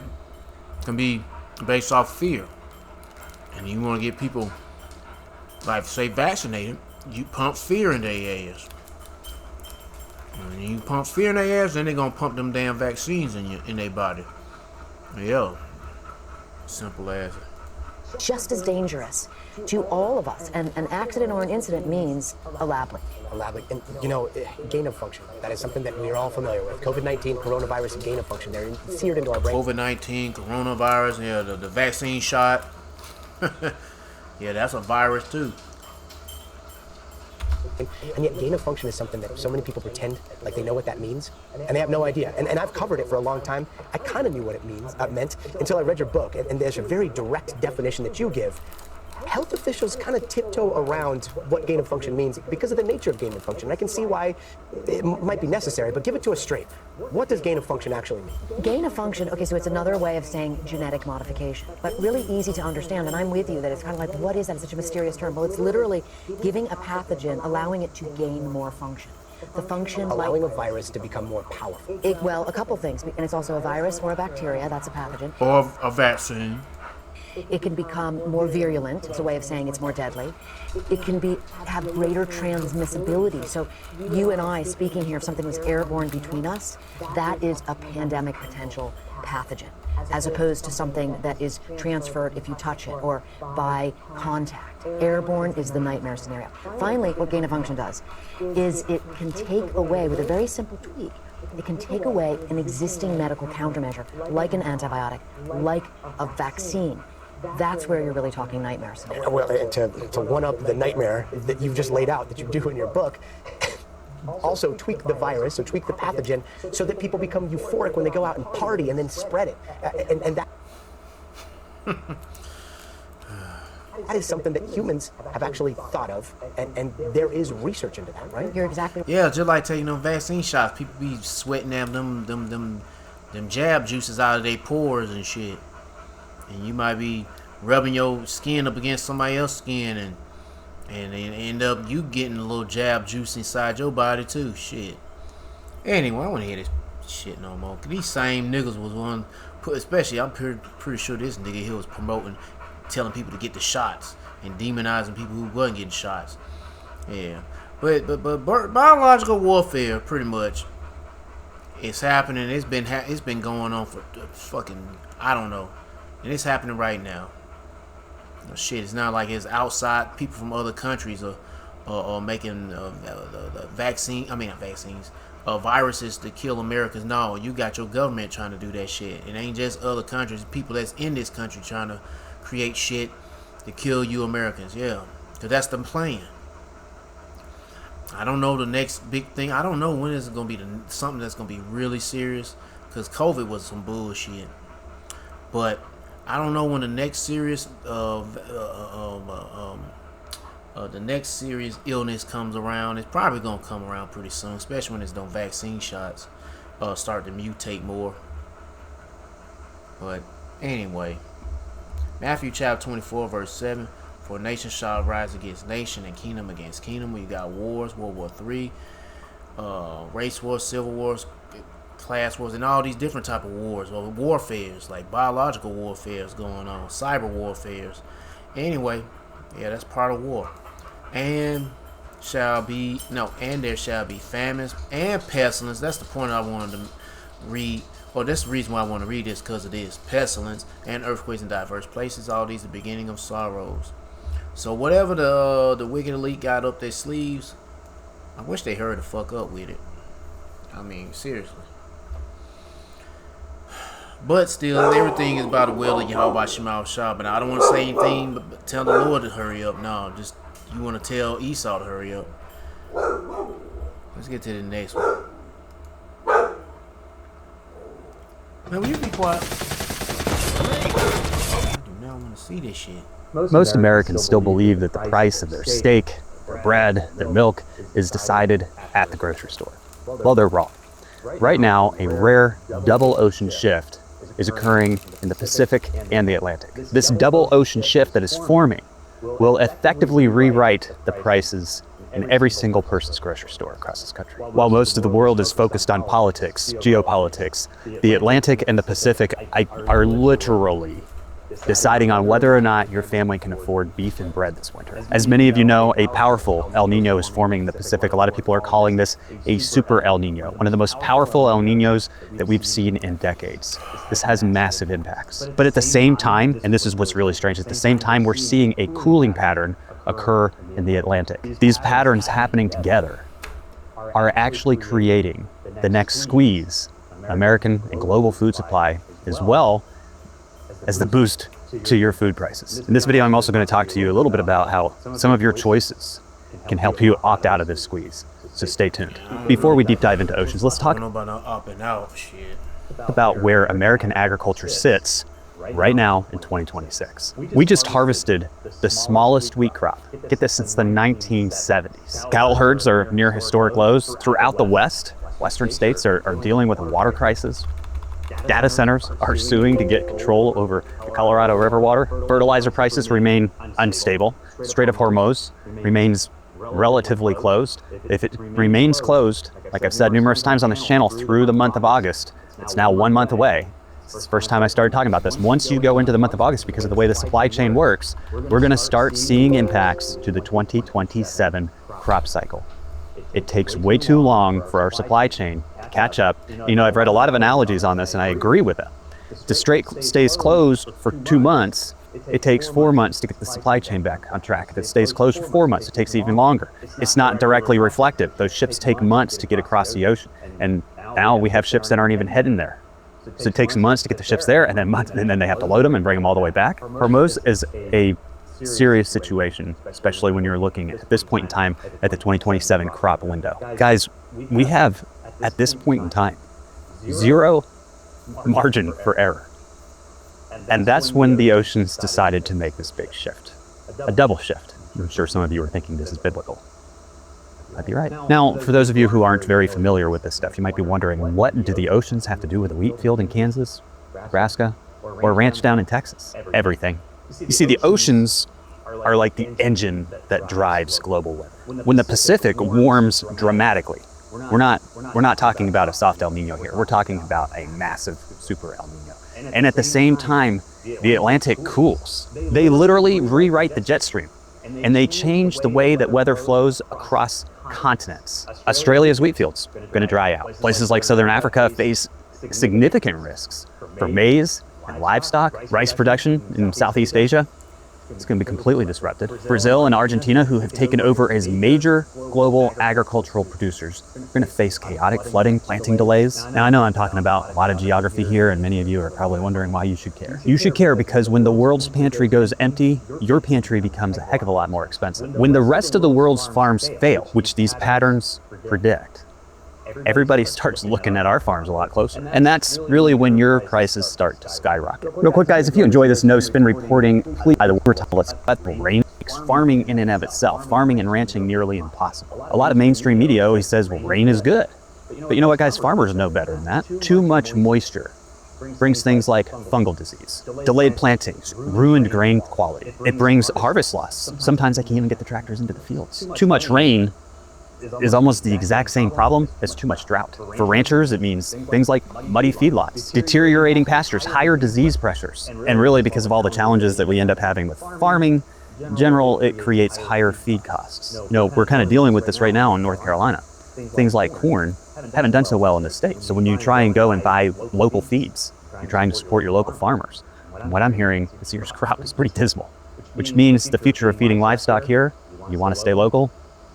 Speaker 1: can be based off fear. And you want to get people, like say vaccinated, you pump fear in their ass. And you pump fear in their ass, then they're gonna pump them damn vaccines in their body. Yeah. Simple as.
Speaker 17: Just as dangerous to all of us. And an accident or an incident means a lab leak.
Speaker 16: A lab leak. And, you know, gain of function. That is something that we're all familiar with. COVID-19, coronavirus, and gain of function. They're seared into our brain.
Speaker 1: COVID-19, coronavirus, yeah, the vaccine shot. Yeah, that's a virus too.
Speaker 16: And yet gain of function is something that so many people pretend like they know what that means, and they have no idea. And I've covered it for a long time. I kind of knew what it meant until I read your book, and there's a very direct definition that you give. Health officials kind of tiptoe around what gain of function means because of the nature of gain of function. I can see why it might be necessary, but give it to us straight. What does gain of function actually mean?
Speaker 17: Gain of function, okay, so it's another way of saying genetic modification, but really easy to understand. And I'm with you that it's kind of like, what is that? It's such a mysterious term. Well, it's literally giving a pathogen, allowing it to gain more function. The function
Speaker 16: allowing a virus to become more powerful.
Speaker 17: Well, a couple things, and it's also a virus or a bacteria. That's a pathogen.
Speaker 1: Or a vaccine.
Speaker 17: It can become more virulent. It's a way of saying it's more deadly. It can have greater transmissibility. So you and I speaking here, if something was airborne between us, that is a pandemic potential pathogen, as opposed to something that is transferred if you touch it or by contact. Airborne is the nightmare scenario. Finally, what gain of function does is it can take away, with a very simple tweak, it can take away an existing medical countermeasure, like an antibiotic, like a vaccine. That's where you're really talking nightmares.
Speaker 16: Well, and to one-up the nightmare that you've just laid out, that you do in your book, also tweak the virus, so tweak the pathogen, so that people become euphoric when they go out and party and then spread it. And that... That is something that humans have actually thought of, and there is research into that, right?
Speaker 17: You're exactly right.
Speaker 1: Yeah, just like taking them vaccine shots. People be sweating them jab juices out of their pores and shit. And you might be rubbing your skin up against somebody else's skin and end up you getting a little jab juice inside your body too. Shit. Anyway, I want to hear this shit no more. These same niggas was one, especially I'm pretty sure this nigga here was promoting, telling people to get the shots and demonizing people who wasn't getting shots. Yeah, but biological warfare pretty much it's happening. It's been going on for fucking I don't know, and it's happening right now. Shit, it's not like it's outside. People from other countries are making viruses to kill Americans. No, you got your government trying to do that shit. It ain't just other countries. People that's in this country trying to create shit to kill you Americans. Yeah, because that's the plan. I don't know the next big thing. I don't know when is it going to be something that's going to be really serious, because COVID was some bullshit. But I don't know when the next serious illness comes around. It's probably going to come around pretty soon, especially when it's those vaccine shots start to mutate more. But anyway, Matthew chapter 24 verse 7. For nation shall rise against nation and kingdom against kingdom. You got wars, World War III, race wars, civil wars, class wars, and all these different type of wars, or warfares, like biological warfares going on, cyber warfares. Anyway, yeah, that's part of war. And there shall be famines and pestilence. That's the point I wanted to read. Well, that's the reason why I want to read this, because it is pestilence and earthquakes in diverse places. All these are the beginning of sorrows. So whatever the wicked elite got up their sleeves, I wish they hurried the fuck up with it. I mean, seriously. But still, everything is by the will of Yahweh Shema Shah. But I don't want to say anything but tell the Lord to hurry up. No, just you want to tell Esau to hurry up. Let's get to the next one. Man, will you be quiet? I do not want to see this shit.
Speaker 18: Most Americans still believe that the price of their steak, their bread, their milk is decided at the grocery store. Well, they're wrong. Right now, a rare double ocean shift is occurring in the Pacific and the Atlantic. This double ocean shift that is forming will effectively rewrite the prices in every single person's grocery store across this country. While most of the world is focused on politics, geopolitics, the Atlantic and the Pacific are literally deciding on whether or not your family can afford beef and bread this winter. As many of you know, a powerful El Nino is forming in the Pacific. A lot of people are calling this a super El Nino, one of the most powerful El Ninos that we've seen in decades. This has massive impacts. But at the same time, and this is what's really strange, at the same time we're seeing a cooling pattern occur in the Atlantic. These patterns happening together are actually creating the next squeeze on American and global food supply, as well as the boost to your food prices. In this video, I'm also going to talk to you a little bit about how some of your choices can help you opt out of this squeeze. So stay tuned. Before we deep dive into oceans, let's talk about where American agriculture sits right now in 2026. We just harvested the smallest wheat crop, get this, since the 1970s. Cattle herds are near historic lows. Throughout the Western states are dealing with a water crisis. Data centers are suing to get control over the Colorado River water. Fertilizer prices remain unstable. Strait of Hormuz remains relatively closed. If it remains closed, like I've said numerous times on this channel, through the month of August, it's now 1 month away. It's the first time I started talking about this. Once you go into the month of August, because of the way the supply chain works, we're going to start seeing impacts to the 2027 crop cycle. It takes way too long for our supply chain to catch up. You know, I've read a lot of analogies on this, and I agree with them. If the strait stays closed for 2 months, it takes 4 months to get the supply chain back on track. If it stays closed for 4 months, it takes even longer. It's not directly reflective. Those ships take months to get across the ocean, and now we have ships that aren't even heading there. So it takes months to get the ships there, and then they have to load them and bring them all the way back. Hormuz is a serious situation, especially when you're looking at this point in time at the 2027 crop window. Guys, we have, at this point in time, zero margin for error. And that's when the oceans decided to make this big shift, a double shift. I'm sure some of you are thinking this is biblical. Might be right. Now, for those of you who aren't very familiar with this stuff, you might be wondering, what do the oceans have to do with a wheat field in Kansas, Nebraska, or a ranch down in Texas? Everything. You see, the oceans are like the engine that drives global weather. When the Pacific warms dramatically, we're not talking about a soft El Nino here. We're talking about a massive super El Nino. And at the same time, the Atlantic cools. They literally rewrite the jet stream, and they change the way that weather flows across continents. Australia's wheat fields are going to dry out. Places like Southern Africa face significant risks for maize and livestock. Rice production in Southeast Asia, it's going to be completely disrupted. Brazil and Argentina, who have taken over as major global agricultural producers, are going to face chaotic flooding, planting delays. Now, I know I'm talking about a lot of geography here, and many of you are probably wondering why you should care. You should care because when the world's pantry goes empty, your pantry becomes a heck of a lot more expensive. When the rest of the world's farms fail, which these patterns predict, everybody starts looking at our farms a lot closer. And that's really when your prices start to skyrocket. Real quick, guys, if you enjoy this no spin reporting, please, by the way, let's let the rain makes farming in and of itself, farming and ranching nearly impossible. A lot of mainstream media always says, well, rain is good. But you know what, guys? Farmers know better than that. Too much moisture brings things like fungal disease, delayed plantings, ruined grain quality. It brings harvest loss. Sometimes they can't even get the tractors into the fields. Too much rain is almost the exact same problem as too much drought. For ranchers, it means things like muddy feedlots, deteriorating pastures, higher disease pressures. And really, because of all the challenges that we end up having with farming, in general, it creates higher feed costs. You know, we're kind of dealing with this right now in North Carolina. Things like corn haven't done so well in the state. So when you try and go and buy local feeds, you're trying to support your local farmers. And what I'm hearing this year's crop is pretty dismal, which means the future of feeding livestock here, you want to stay local,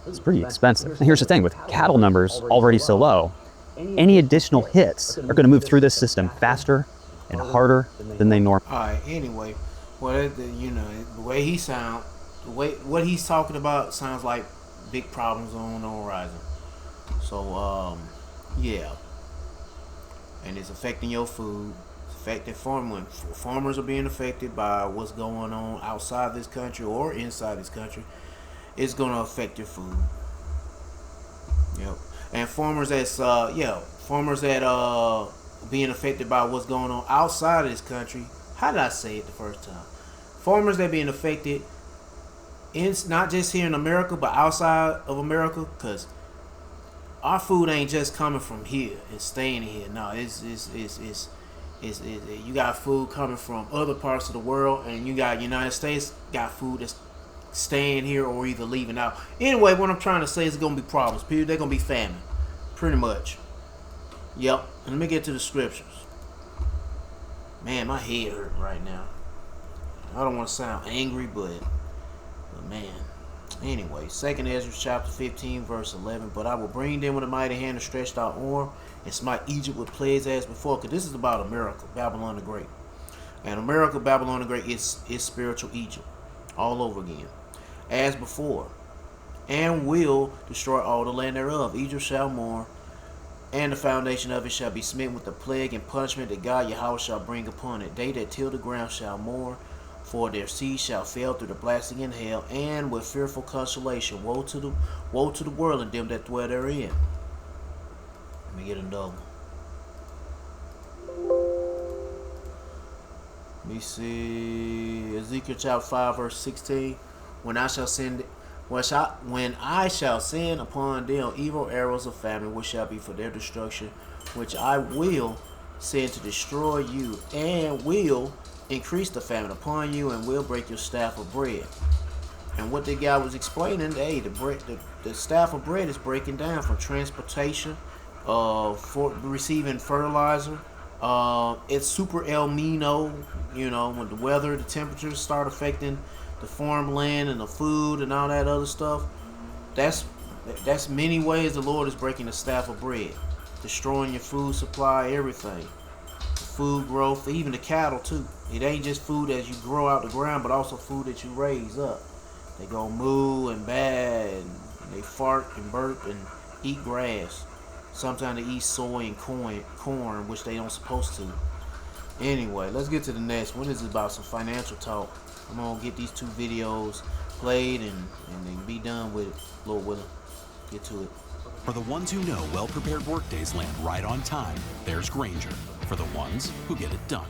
Speaker 18: it's pretty expensive. And here's the thing, with cattle numbers already so low, any additional hits are going to move through this system faster and harder than they normally.
Speaker 1: All right. Anyway, well, you know, the way he sound, what he's talking about sounds like big problems on the horizon. So, yeah, and it's affecting your food. It's affecting farmers. Farmers are being affected by what's going on outside this country or inside this country. It's gonna affect your food. Yep. And farmers that being affected by what's going on outside of this country. How did I say it the first time? Farmers that being affected, it's not just here in America, but outside of America, because our food ain't just coming from here and staying here. No, it's you got food coming from other parts of the world, and you got United States got food that's staying here or either leaving out. Anyway, what I'm trying to say is gonna be problems. People, they're gonna be famine, pretty much. Yep. And let me get to the scriptures. Man, my head hurting right now. I don't want to sound angry, but man. Anyway, 2nd Ezra chapter 15 verse 11. But I will bring them with a mighty hand and stretched out arm and smite Egypt with plagues as before. Because this is about America, Babylon the Great. And America, Babylon the Great is spiritual Egypt all over again, as before, and will destroy all the land thereof. Egypt shall mourn, and the foundation of it shall be smitten with the plague and punishment that God Yahweh shall bring upon it. They that till the ground shall mourn, for their seed shall fail through the blasting in hell, and with fearful consolation. Woe to the world and them that dwell therein. Let me get another one. Let me see. Ezekiel chapter 5 verse 16. When I shall send upon them evil arrows of famine, which shall be for their destruction, which I will send to destroy you, and will increase the famine upon you, and will break your staff of bread. And what the guy was explaining, hey, the staff of bread is breaking down from transportation, for receiving fertilizer. It's super El Nino, you know, when the weather, the temperatures start affecting the farmland and the food and all that other stuff. That's many ways the Lord is breaking the staff of bread, destroying your food supply, everything, the food growth, even the cattle too. It ain't just food as you grow out the ground, but also food that you raise up. They go moo and bad, and they fart and burp and eat grass. Sometimes they eat soy and corn, which they don't supposed to. Anyway, let's get to the next one. This is about some financial talk. I'm gonna get these 2 videos played and then be done with it. Lord willing, get to it.
Speaker 19: For the ones who know well-prepared workdays land right on time, there's Grainger. For the ones who get it done.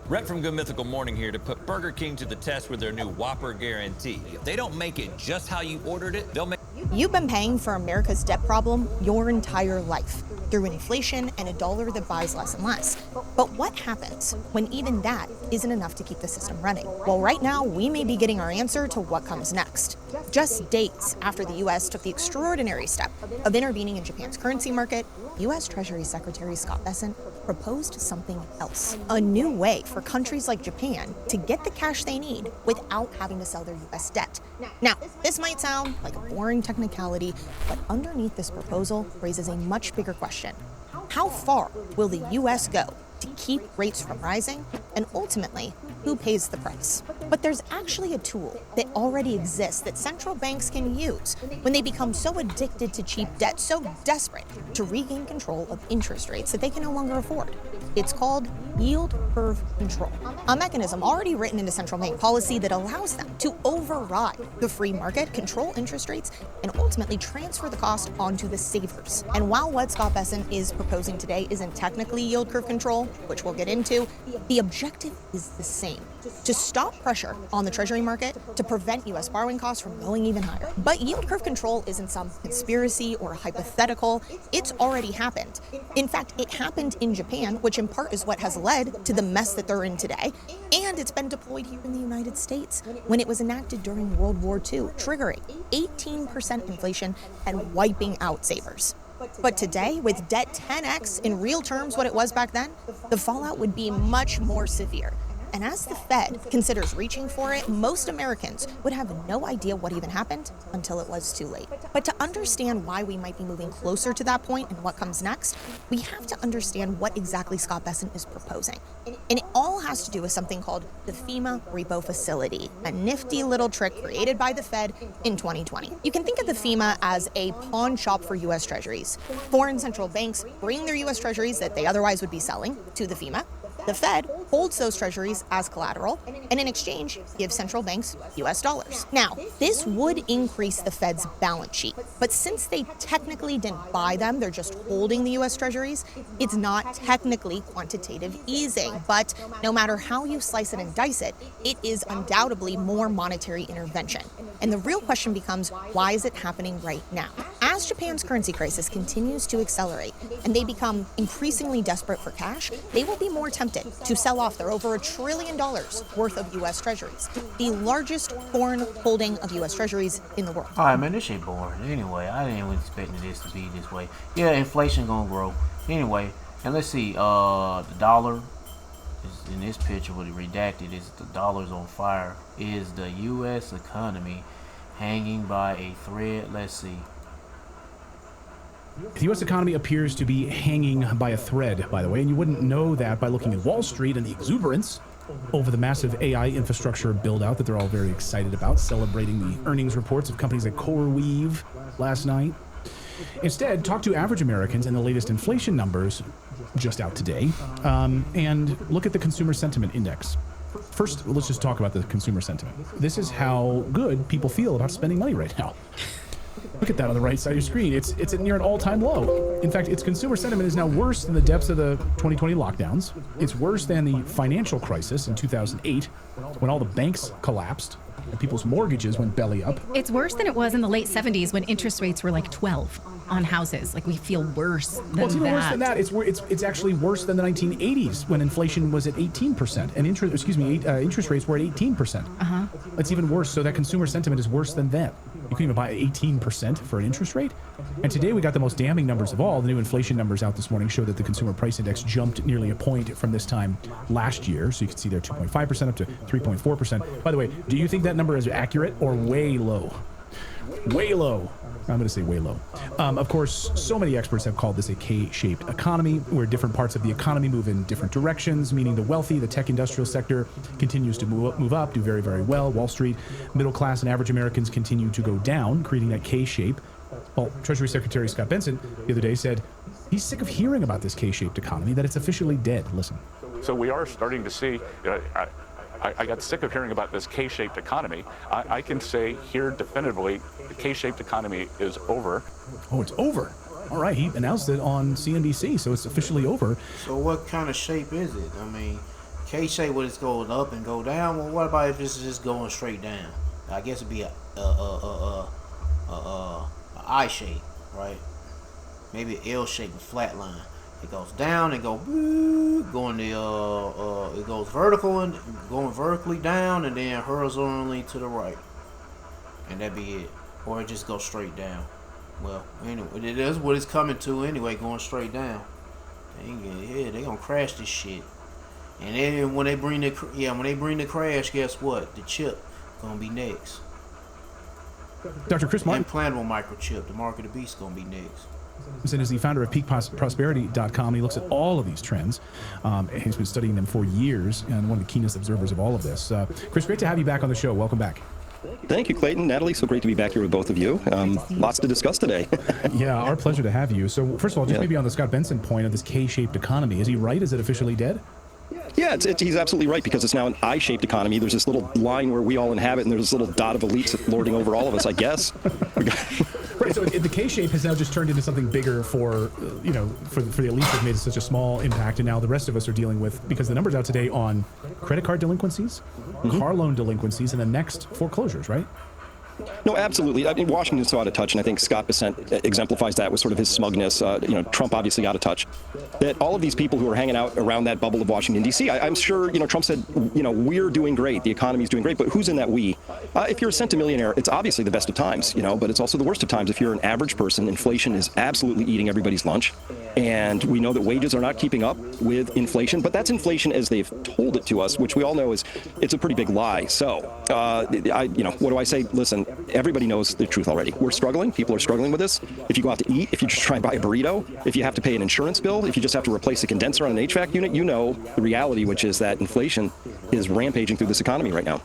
Speaker 20: Rhett from Good Mythical Morning here to put Burger King to the test with their new Whopper guarantee. If they don't make it just how you ordered it, they'll make.
Speaker 21: You've been paying for America's debt problem your entire life, through an inflation and a dollar that buys less and less. But what happens when even that isn't enough to keep the system running? Well, right now, we may be getting our answer to what comes next. Just days after the U.S. took the extraordinary step of intervening in Japan's currency market, U.S. Treasury Secretary Scott Bessent proposed something else. A new way for countries like Japan to get the cash they need without having to sell their U.S. debt. Now, this might sound like a boring technicality, but underneath this proposal raises a much bigger question. How far will the U.S. go to keep rates from rising? And ultimately, who pays the price? But there's actually a tool that already exists that central banks can use when they become so addicted to cheap debt, so desperate to regain control of interest rates that they can no longer afford. It's called yield curve control, a mechanism already written into central bank policy that allows them to override the free market, control interest rates, and ultimately transfer the cost onto the savers. And while what Scott Bessent is proposing today isn't technically yield curve control, which we'll get into, the objective is the same: to stop pressure on the treasury market to prevent U.S. borrowing costs from going even higher. But yield curve control isn't some conspiracy or hypothetical. It's already happened. In fact, it happened in Japan, which in part is what has led to the mess that they're in today. And it's been deployed here in the United States when it was enacted during World War II, triggering 18% inflation and wiping out savers. But today, with debt 10x in real terms what it was back then, the fallout would be much more severe. And as the Fed considers reaching for it, most Americans would have no idea what even happened until it was too late. But to understand why we might be moving closer to that point and what comes next, we have to understand what exactly Scott Bessent is proposing. And it all has to do with something called the FEMA repo facility, a nifty little trick created by the Fed in 2020. You can think of the FEMA as a pawn shop for U.S. Treasuries. Foreign central banks bring their U.S. Treasuries that they otherwise would be selling to the FEMA. The Fed holds those treasuries as collateral and in exchange gives central banks US dollars. Now, this would increase the Fed's balance sheet, but since they technically didn't buy them, they're just holding the US treasuries, it's not technically quantitative easing. But no matter how you slice it and dice it, it is undoubtedly more monetary intervention. And the real question becomes, why is it happening right now? As Japan's currency crisis continues to accelerate and they become increasingly desperate for cash, they will be more tempted to sell off their over $1 trillion worth of U.S. treasuries, the largest foreign holding of U.S. treasuries in the world.
Speaker 1: All right, man, this shit boring. Anyway, I didn't even expect this to be this way. Yeah, inflation gonna grow. Anyway, and let's see, the dollar is in this picture, what it redacted is the dollar's on fire. Is the U.S. economy hanging by a thread? Let's see.
Speaker 2: The U.S. economy appears to be hanging by a thread, by the way, and you wouldn't know that by looking at Wall Street and the exuberance over the massive AI infrastructure build-out that they're all very excited about, celebrating the earnings reports of companies like CoreWeave last night. Instead, talk to average Americans and the latest inflation numbers just out today, and look at the Consumer Sentiment Index. First, let's just talk about the consumer sentiment. This is how good people feel about spending money right now. Look at that on the right side of your screen. It's at near an all-time low. In fact, its consumer sentiment is now worse than the depths of the 2020 lockdowns. It's worse than the financial crisis in 2008, when all the banks collapsed and people's mortgages went belly up.
Speaker 22: It's worse than it was in the late 70s when interest rates were like 12 on houses. Like, we feel worse than that.
Speaker 2: Well, it's even worse than that. It's actually worse than the 1980s when inflation was at 18% and interest rates were at 18%. It's even worse. So that consumer sentiment is worse than that. You couldn't even buy 18% for an interest rate. And today we got the most damning numbers of all. The new inflation numbers out this morning show that the consumer price index jumped nearly a point from this time last year. So you can see there 2.5% up to 3.4%. By the way, do you think that number is accurate or way low? Way low. I'm going to say way low. Of course, so many experts have called this a K-shaped economy, where different parts of the economy move in different directions, meaning the wealthy, the tech industrial sector continues to move up, do very, very well. Wall Street, middle class and average Americans continue to go down, creating that K-shape. Well, Treasury Secretary Scott Bessent the other day said he's sick of hearing about this K-shaped economy, that it's officially dead. Listen.
Speaker 23: So we are starting to see, I got sick of hearing about this K-shaped economy. I can say here definitively, the K-shaped economy is over.
Speaker 2: Oh, it's over. All right, he announced it on CNBC, so it's officially over.
Speaker 1: So what kind of shape is it? I mean, K-shape, what it's going up and go down? Well, what about if this is just going straight down? I guess it'd be a I shape, right? Maybe an L shape, a flat line. It goes down and go going it goes vertical and going vertically down and then horizontally to the right, and that'd be it. Or it just goes straight down. Well, anyway, it is what it's coming to anyway, going straight down. They gonna crash this shit. And then when they bring the crash, guess what? The chip gonna be next.
Speaker 2: Dr. Chris Martin.
Speaker 1: Implantable microchip, the mark of the beast, gonna be next.
Speaker 2: Robinson is the founder of peakprosperity.com. He looks at all of these trends. He's been studying them for years and one of the keenest observers of all of this. Chris, great to have you back on the show. Welcome back.
Speaker 3: Thank you, Clayton. Natalie, so great to be back here with both of you. Lots to discuss today.
Speaker 2: Yeah, our pleasure to have you. So first of all, just maybe on the Scott Benson point of this K-shaped economy, is he right? Is it officially dead?
Speaker 3: Yeah, he's absolutely right, because it's now an I-shaped economy. There's this little line where we all inhabit, and there's this little dot of elites lording over all of us, I guess.
Speaker 2: Right, so the K-shape has now just turned into something bigger for, for the elites that made such a small impact, and now the rest of us are dealing with, because the numbers out today on credit card delinquencies, car loan delinquencies, and the next foreclosures, right?
Speaker 3: No, absolutely. I mean, Washington's so out of touch, and I think Scott Bessent exemplifies that with sort of his smugness. Trump obviously out of touch. That all of these people who are hanging out around that bubble of Washington, D.C., I'm sure, Trump said, we're doing great, the economy's doing great, but who's in that we? If you're a centimillionaire, it's obviously the best of times, but it's also the worst of times. If you're an average person, inflation is absolutely eating everybody's lunch. And we know that wages are not keeping up with inflation, but that's inflation as they've told it to us, which we all know it's a pretty big lie. So, what do I say? Listen, everybody knows the truth already. We're struggling. People are struggling with this. If you go out to eat, if you just try and buy a burrito, if you have to pay an insurance bill, if you just have to replace a condenser on an HVAC unit, you know the reality, which is that inflation is rampaging through this economy right now.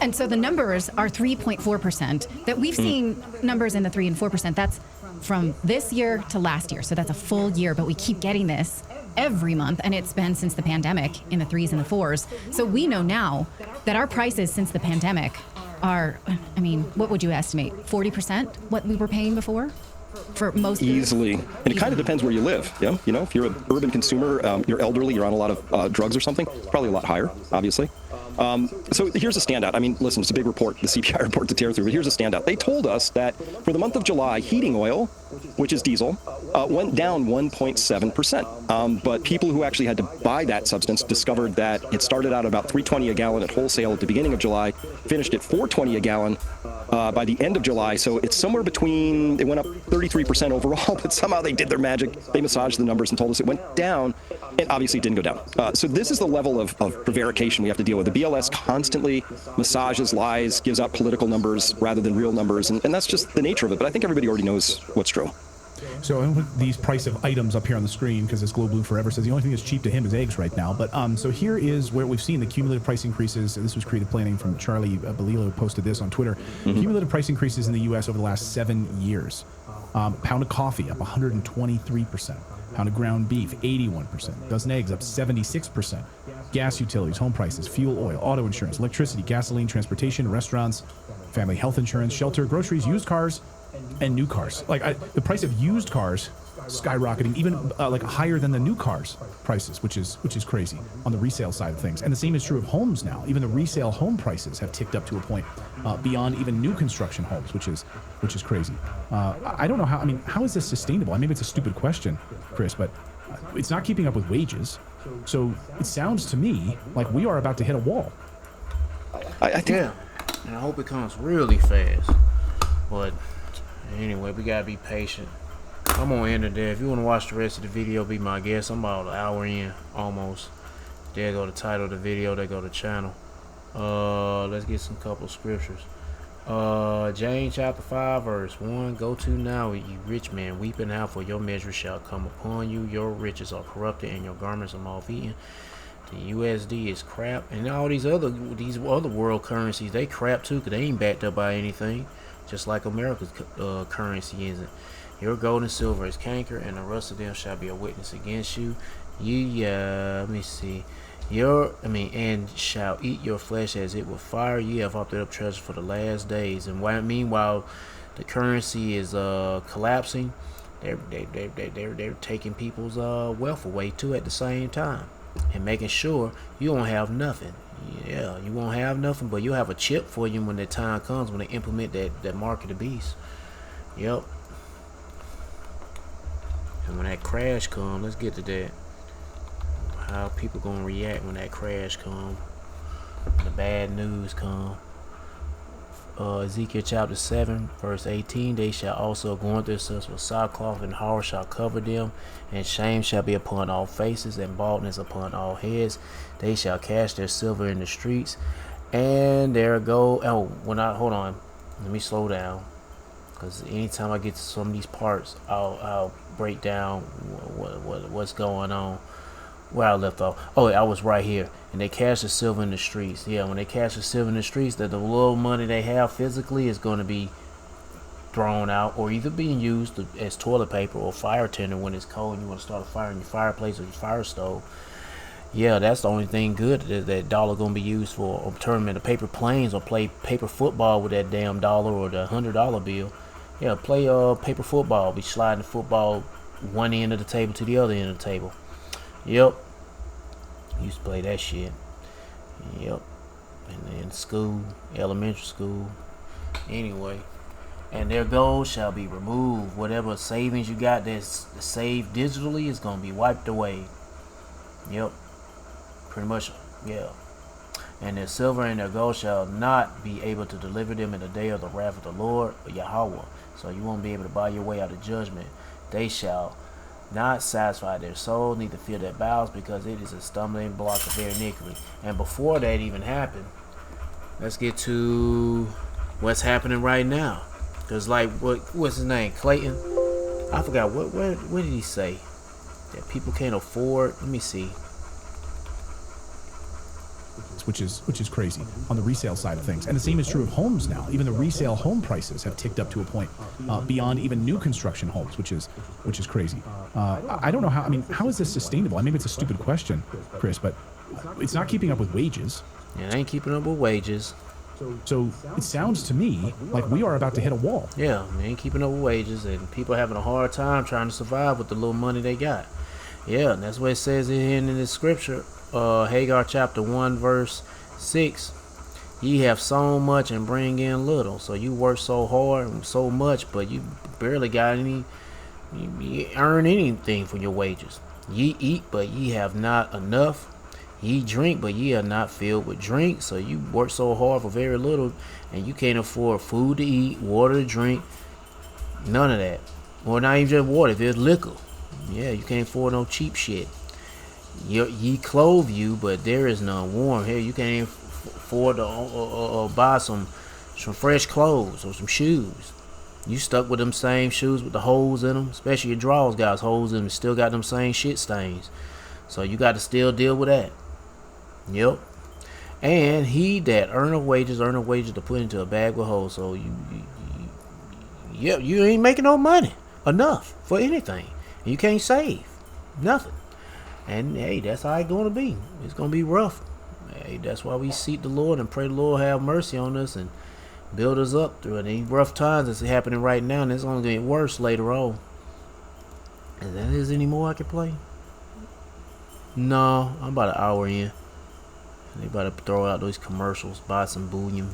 Speaker 22: And so the numbers are 3.4%. That we've seen numbers in the 3 and 4%. That's from this year to last year. So that's a full year, but we keep getting this every month, and it's been since the pandemic in the 3s and the 4s. So we know now that our prices since the pandemic are, what would you estimate? 40% what we were paying before? For most
Speaker 3: easily, and it kind of depends where you live. Yeah, if you're an urban consumer, you're elderly, you're on a lot of drugs or something, probably a lot higher, obviously. So here's a standout. Listen, it's a big report, the CPI report to tear through, but here's a standout. They told us that for the month of July, heating oil, which is diesel, went down 1.7%. But people who actually had to buy that substance discovered that it started out about $3.20 a gallon at wholesale at the beginning of July, finished at $4.20 a gallon by the end of July. So it's somewhere between, it went up 33% overall, but somehow they did their magic. They massaged the numbers and told us it went down, and obviously it didn't go down. So this is the level of prevarication we have to deal with. The BLS constantly massages, lies, gives out political numbers rather than real numbers, and that's just the nature of it. But I think everybody already knows what's true.
Speaker 2: So I'm going to put these price of items up here on the screen, because as Glow Blue Forever says, the only thing that's cheap to him is eggs right now. But so here is where we've seen the cumulative price increases. This was creative planning from Charlie Belilo, posted this on Twitter. Cumulative price increases in the U.S. over the last 7 years. Pound of coffee up 123%. Pound of ground beef 81%. Dozen eggs up 76%. Gas, utilities, home prices, fuel, oil, auto insurance, electricity, gasoline, transportation, restaurants, family health insurance, shelter, groceries, used cars, and new cars. The price of used cars skyrocketing, even higher than the new cars prices, which is crazy on the resale side of things. And the same is true of homes now. Even the resale home prices have ticked up to a point beyond even new construction homes, which is crazy. I don't know how is this sustainable? Maybe it's a stupid question, Chris, but it's not keeping up with wages. So it sounds to me like we are about to hit a wall.
Speaker 1: I think, yeah, and I hope it comes really fast. But anyway, we gotta be patient. I'm gonna end it there. If you want to watch the rest of the video, be my guest. I'm about an hour in, almost. There go the title of the video. There go the channel. Let's get some couple scriptures. James chapter 5 verse 1. Go to now, you rich man, weep and howl, for your measure shall come upon you. Your riches are corrupted, and your garments are moth-eaten. The USD is crap, and all these other world currencies, they crap too, because they ain't backed up by anything. Just like America's currency isn't. Your gold and silver is canker, and the rust of them shall be a witness against you. Let me see. And shall eat your flesh as it with fire. You have opted up treasure for the last days. And meanwhile, the currency is collapsing. They're taking people's wealth away too at the same time, and making sure you don't have nothing. Yeah, you won't have nothing, but you'll have a chip for you when the time comes, when they implement that mark of the beast. Yep. And when that crash comes, let's get to that. How people gonna react when that crash comes, the bad news come. Ezekiel chapter 7 verse 18. They shall also anoint themselves with sackcloth, and horror shall cover them, and shame shall be upon all faces, and baldness upon all heads. They shall cast their silver in the streets, and there go. Hold on, let me slow down, because anytime I get to some of these parts, I'll break down what's going on. Where I left off. Oh, I was right here. And they cash the silver in the streets. Yeah, when they cash the silver in the streets, that the little money they have physically is going to be thrown out, or either being used as toilet paper or fire tinder when it's cold and you want to start a fire in your fireplace or your fire stove. Yeah, that's the only thing good that dollar gonna be used for. Or tournament of paper planes, or play paper football with that damn dollar or the $100 bill. Yeah, play paper football. Be sliding the football one end of the table to the other end of the table. Yep. Used to play that shit. Yep. And then school, elementary school. Anyway. And their goals shall be removed. Whatever savings you got that's saved digitally is going to be wiped away. Yep. Pretty much, yeah. And their silver and their gold shall not be able to deliver them in the day of the wrath of the Lord or Yahweh. So you won't be able to buy your way out of judgment. They shall not satisfy their soul, neither fill their bowels, because it is a stumbling block of their iniquity. And before that even happened, let's get to what's happening right now. Because like, what's his name? Clayton? I forgot, what did he say? That people can't afford? Let me see.
Speaker 2: Which is crazy on the resale side of things. And the same is true of homes now. Even the resale home prices have ticked up to a point beyond even new construction homes, which is crazy. I don't know how, I mean, how is this sustainable? Maybe it's a stupid question, Chris, but it's not keeping up with wages.
Speaker 1: It ain't keeping up with wages.
Speaker 2: So it sounds to me like we are about to hit a wall.
Speaker 1: Yeah, they ain't keeping up with wages, and people are having a hard time trying to survive with the little money they got. Yeah, and that's what it says in this scripture. Hagar chapter 1 verse 6. Ye have sown much and bring in little. So you work so hard and so much, but you barely got any, you earn anything for your wages. Ye eat, but ye have not enough. Ye drink, but ye are not filled with drink. So you work so hard for very little, and you can't afford food to eat, water to drink, none of that. Or not even just water, if it's liquor. Yeah, you can't afford no cheap shit. Ye clothe you, but there is none warm. Here, you can't even afford to buy some fresh clothes or some shoes. You stuck with them same shoes with the holes in them, especially your drawers got holes in them, still got them same shit stains. So you got to still deal with that. Yep. And he that earneth wages to put into a bag with holes. So you ain't making no money enough for anything. You can't save nothing. And hey, that's how it's going to be. It's going to be rough. Hey, that's why we seek the Lord and pray the Lord have mercy on us and build us up through it. These rough times that's happening right now, and it's only going to get worse later on. Is there any more I can play? No, I'm about an hour in. They about to throw out those commercials, buy some bouillon,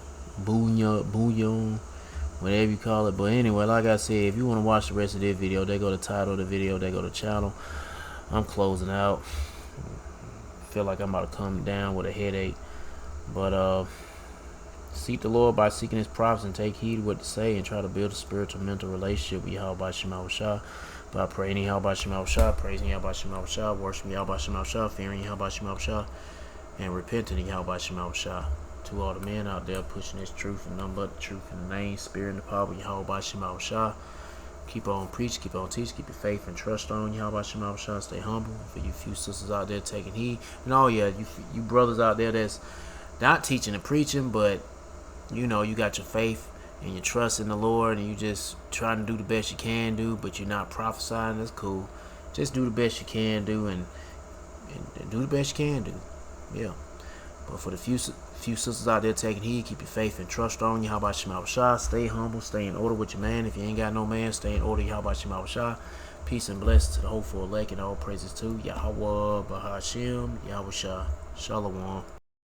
Speaker 1: whatever you call it. But anyway, like I said, if you want to watch the rest of this video, they go to the title of the video, they go to the channel. I'm closing out. Feel like I'm about to come down with a headache. But seek the Lord by seeking his prophets and take heed what to say and try to build a spiritual mental relationship with Yahweh Shema Shah. By praying in Yahweh Shema Shah, praising Yahweh Shema Shah, worshiping Yahweh Shema Shah, fearing Yahweh Shema Shah, and repenting in Yahweh Shema Shah. To all the men out there pushing this truth and none but the truth in the name, spirit, and the power of Yahweh Shema Shah. Keep on preach, keep on teach, keep your faith and trust on Yahweh Shema Shah. Stay humble. For you few sisters out there taking heed, and oh yeah, you brothers out there that's not teaching and preaching, but you know you got your faith and your trust in the Lord, and you just trying to do the best you can do, but you're not prophesying. That's cool. Just do the best you can do, and do the best you can do. Yeah. But for the few sisters out there taking heed, keep your faith and trust on Yahweh Shema Shah. Stay humble, stay in order with your man. If you ain't got no man, stay in order Yahweh Shema Shah. Peace and blessings to the hopeful elect, and all praises to Yahweh Bahashem, Yahweh Shah. Shalom.